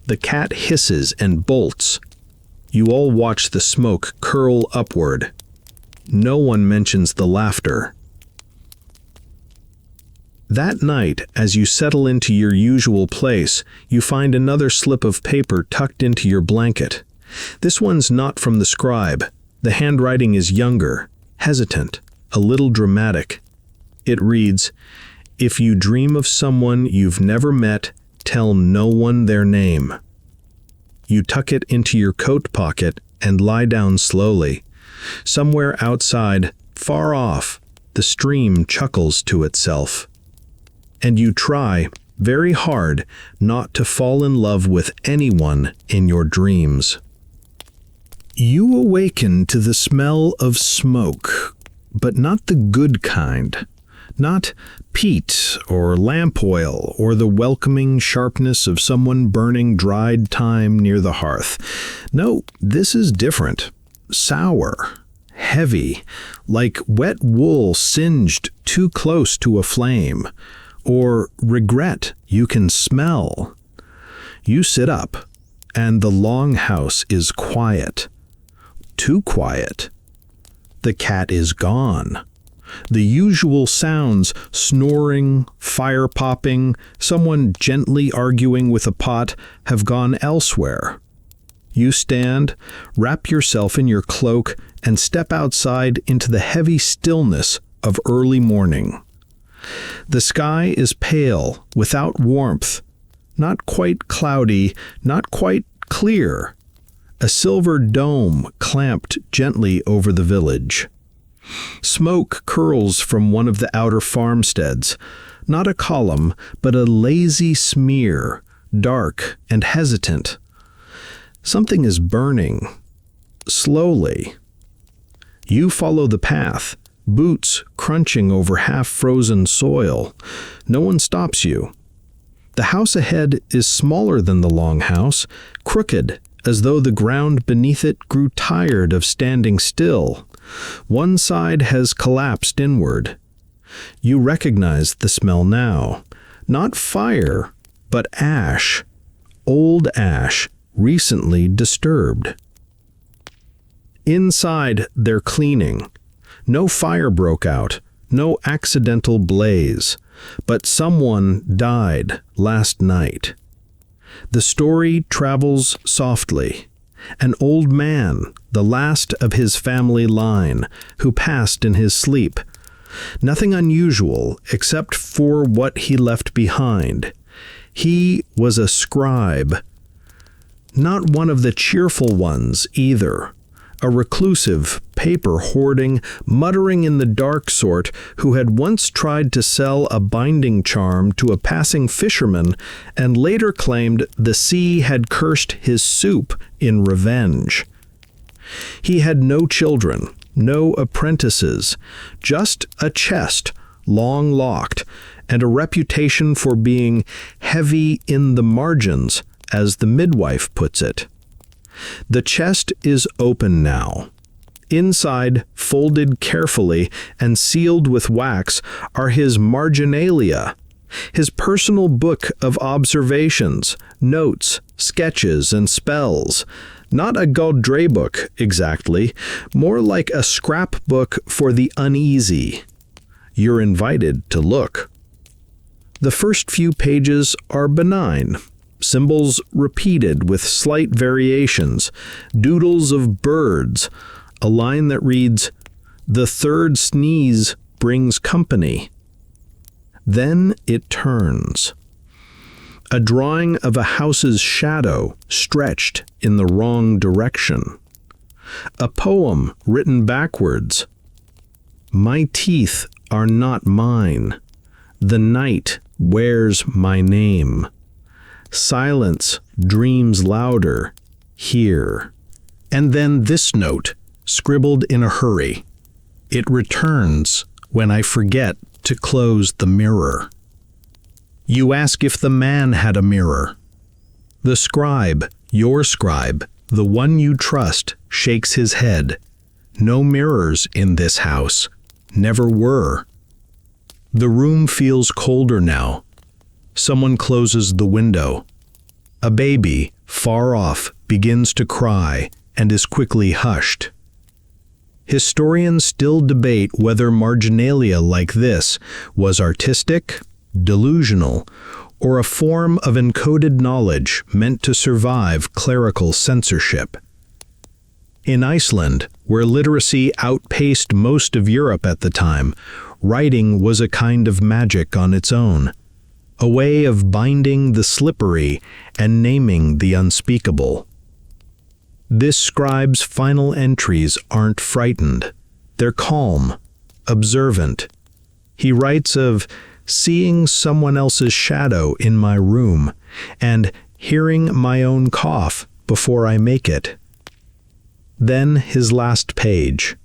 The cat hisses and bolts. You all watch the smoke curl upward. No one mentions the laughter. That night, as you settle into your usual place, you find another slip of paper tucked into your blanket. This one's not from the scribe. The handwriting is younger, hesitant, a little dramatic. It reads, "If you dream of someone you've never met, tell no one their name." You tuck it into your coat pocket and lie down slowly. Somewhere outside, far off, the stream chuckles to itself. And you try, very hard, not to fall in love with anyone in your dreams. You awaken to the smell of smoke, but not the good kind. Not peat or lamp oil or the welcoming sharpness of someone burning dried thyme near the hearth. No, this is different. Sour, heavy, like wet wool singed too close to a flame, or regret you can smell. You sit up, and the longhouse is quiet. Too quiet. The cat is gone. The usual sounds, snoring, fire popping, someone gently arguing with a pot, have gone elsewhere. You stand, wrap yourself in your cloak, and step outside into the heavy stillness of early morning. The sky is pale, without warmth, not quite cloudy, not quite clear. A silver dome clamped gently over the village. Smoke curls from one of the outer farmsteads, not a column, but a lazy smear, dark and hesitant. Something is burning, slowly. You follow the path, boots crunching over half-frozen soil. No one stops you. The house ahead is smaller than the longhouse, crooked, as though the ground beneath it grew tired of standing still. One side has collapsed inward. You recognize the smell now. Not fire, but ash. Old ash, recently disturbed. Inside, they're cleaning. No fire broke out, no accidental blaze, but someone died last night. The story travels softly. An old man, the last of his family line, who passed in his sleep. Nothing unusual except for what he left behind. He was a scribe. Not one of the cheerful ones, either. A reclusive, paper-hoarding, muttering in the dark sort who had once tried to sell a binding charm to a passing fisherman and later claimed the sea had cursed his soup in revenge. He had no children, no apprentices, just a chest, long locked, and a reputation for being heavy in the margins, as the midwife puts it. The chest is open now. Inside, folded carefully and sealed with wax, are his marginalia, his personal book of observations, notes, sketches, and spells. Not a Gaudret book, exactly, more like a scrapbook for the uneasy. You're invited to look. The first few pages are benign, symbols repeated with slight variations, doodles of birds, a line that reads, "The third sneeze brings company." Then it turns. A drawing of a house's shadow stretched in the wrong direction. A poem written backwards. "My teeth are not mine. The night wears my name. Silence dreams louder here." And then this note, scribbled in a hurry. "It returns when I forget to close the mirror." You ask if the man had a mirror. The scribe, your scribe, the one you trust, shakes his head. No mirrors in this house. Never were. The room feels colder now. Someone closes the window. A baby, far off, begins to cry and is quickly hushed. Historians still debate whether marginalia like this was artistic, delusional, or a form of encoded knowledge meant to survive clerical censorship. In Iceland, where literacy outpaced most of Europe at the time, writing was a kind of magic on its own, a way of binding the slippery and naming the unspeakable. This scribe's final entries aren't frightened. They're calm, observant. He writes of seeing someone else's shadow in my room and hearing my own cough before I make it. Then his last page.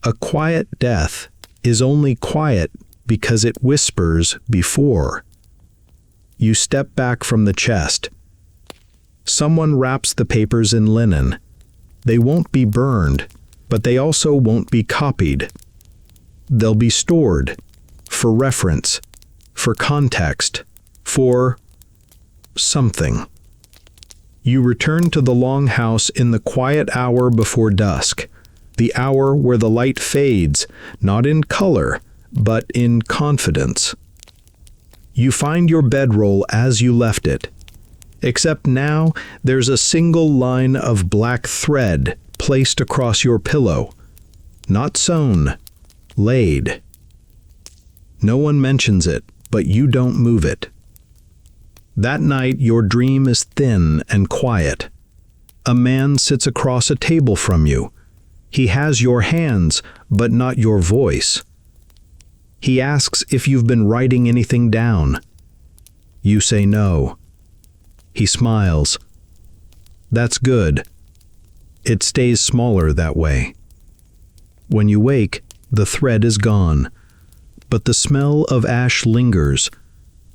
A quiet death is only quiet because it whispers before. You step back from the chest. Someone wraps the papers in linen. They won't be burned, but they also won't be copied. They'll be stored, for reference, for context, for something. You return to the long house in the quiet hour before dusk, the hour where the light fades, not in color, but in confidence. You find your bedroll as you left it, except now there's a single line of black thread placed across your pillow, not sewn, laid. No one mentions it, but you don't move it. That night your dream is thin and quiet. A man sits across a table from you. He has your hands, but not your voice. He asks if you've been writing anything down. You say no. He smiles. That's good. It stays smaller that way. When you wake, the thread is gone, but the smell of ash lingers,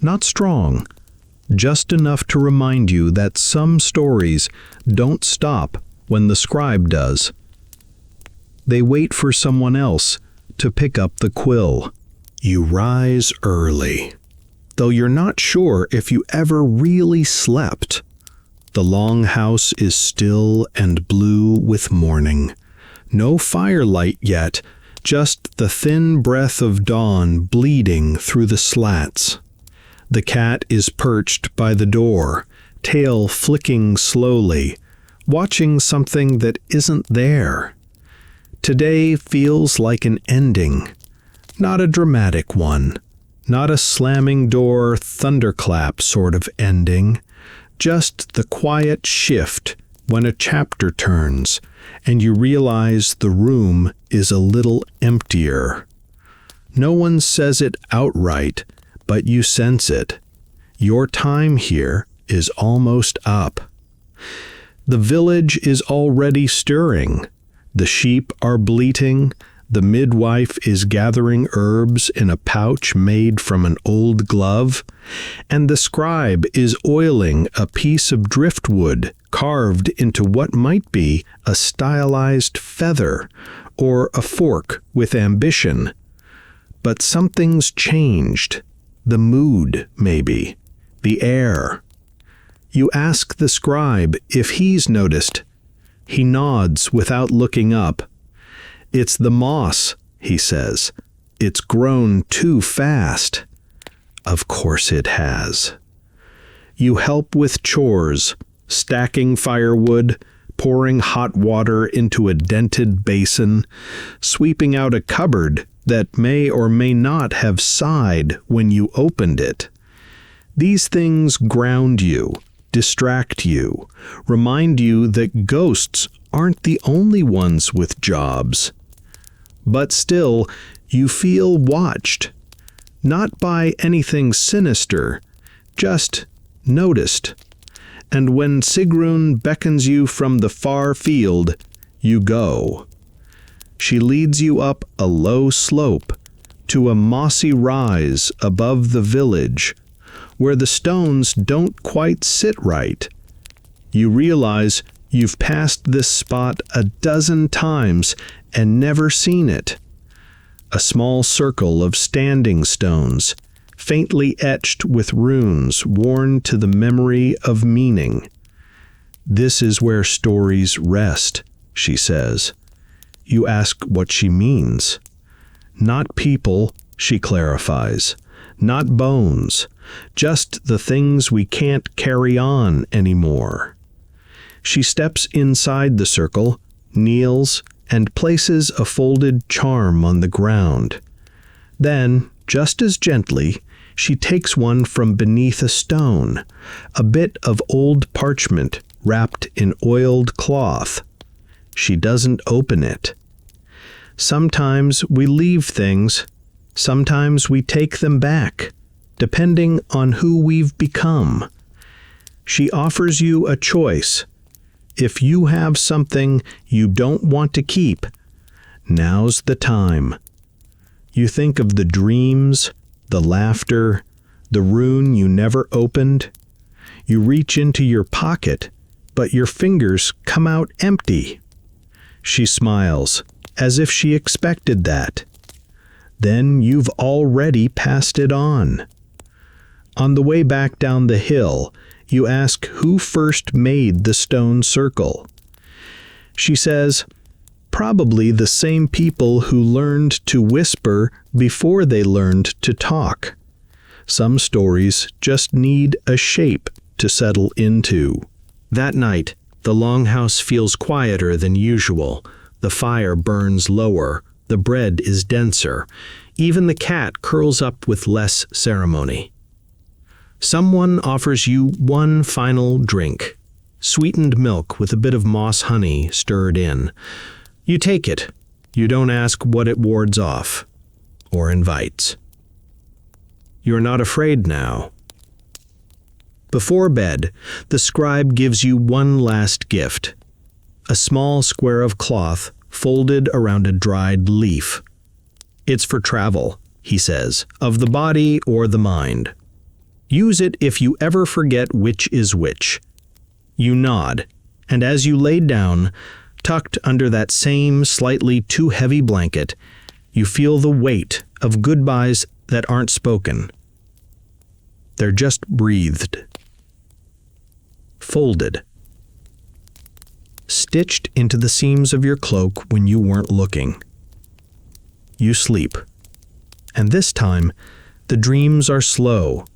not strong, just enough to remind you that some stories don't stop when the scribe does. They wait for someone else to pick up the quill. You rise early, though you're not sure if you ever really slept. The long house is still and blue with morning. No firelight yet, just the thin breath of dawn bleeding through the slats. The cat is perched by the door, tail flicking slowly, watching something that isn't there. Today feels like an ending, not a dramatic one, not a slamming door thunderclap sort of ending, just the quiet shift when a chapter turns and you realize the room is a little emptier. No one says it outright, but you sense it. Your time here is almost up. The village is already stirring. The sheep are bleating. the midwife is gathering herbs in a pouch made from an old glove, and the scribe is oiling a piece of driftwood carved into what might be a stylized feather or a fork with ambition. But something's changed. The mood, maybe. The air. You ask the scribe if he's noticed. He nods without looking up. "It's the moss," he says. "It's grown too fast." Of course it has. You help with chores, stacking firewood, pouring hot water into a dented basin, sweeping out a cupboard that may or may not have sighed when you opened it. These things ground you, distract you, remind you that ghosts aren't the only ones with jobs. But still, you feel watched. Not by anything sinister, just noticed. And when Sigrun beckons you from the far field, you go. She leads you up a low slope to a mossy rise above the village, where the stones don't quite sit right. You realize you've passed this spot a dozen times and never seen it. A small circle of standing stones, faintly etched with runes worn to the memory of meaning. "This is where stories rest," she says. You ask what she means. "Not people," she clarifies. "Not bones. Just the things we can't carry on anymore." She steps inside the circle, kneels, and places a folded charm on the ground. Then, just as gently, she takes one from beneath a stone, a bit of old parchment wrapped in oiled cloth. She doesn't open it. Sometimes we leave things, sometimes we take them back, depending on who we've become. She offers you a choice. If you have something you don't want to keep, now's the time. You think of the dreams, the laughter, the rune you never opened. You reach into your pocket, but your fingers come out empty. She smiles, as if she expected that. Then you've already passed it on. On the way back down the hill, you ask who first made the stone circle. She says, probably the same people who learned to whisper before they learned to talk. Some stories just need a shape to settle into. That night, the longhouse feels quieter than usual. The fire burns lower, the bread is denser. Even the cat curls up with less ceremony. Someone offers you one final drink, sweetened milk with a bit of moss honey stirred in. You take it. You don't ask what it wards off or invites. You're not afraid now. Before bed, the scribe gives you one last gift, a small square of cloth folded around a dried leaf. It's for travel, he says, of the body or the mind. Use it if you ever forget which is which. You nod, and as you lay down, tucked under that same slightly too heavy blanket, you feel the weight of goodbyes that aren't spoken. They're just breathed. Folded. Stitched into the seams of your cloak when you weren't looking. You sleep. And this time, the dreams are slow.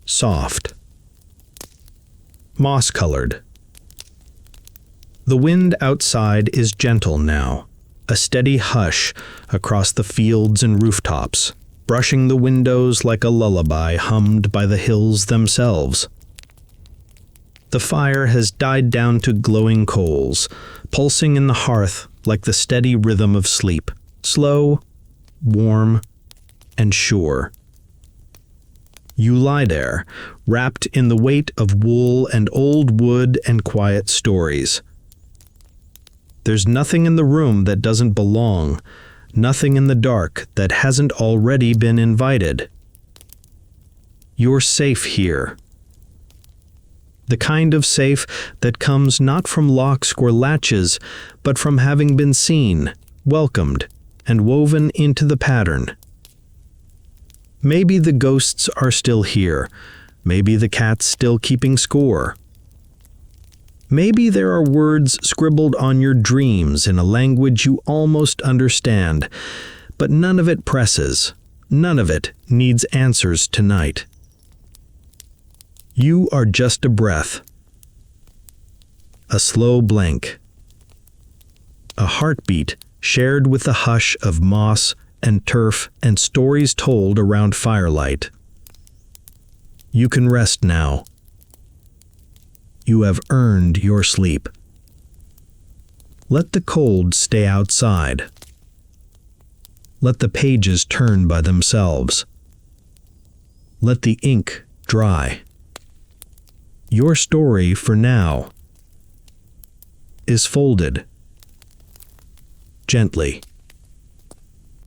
Soft. Moss-colored. The wind outside is gentle now, a steady hush across the fields and rooftops, brushing the windows like a lullaby hummed by the hills themselves. The fire has died down to glowing coals, pulsing in the hearth like the steady rhythm of sleep, slow, warm, and sure. You lie there, wrapped in the weight of wool and old wood and quiet stories. There's nothing in the room that doesn't belong, nothing in the dark that hasn't already been invited. You're safe here. The kind of safe that comes not from locks or latches, but from having been seen, welcomed, and woven into the pattern. Maybe the ghosts are still here. Maybe the cat's still keeping score. Maybe there are words scribbled on your dreams in a language you almost understand, but none of it presses. None of it needs answers tonight. You are just a breath, a slow blank, a heartbeat shared with the hush of moss and turf and stories told around firelight. You can rest now. You have earned your sleep. Let the cold stay outside. Let the pages turn by themselves. Let the ink dry. Your story for now is folded gently.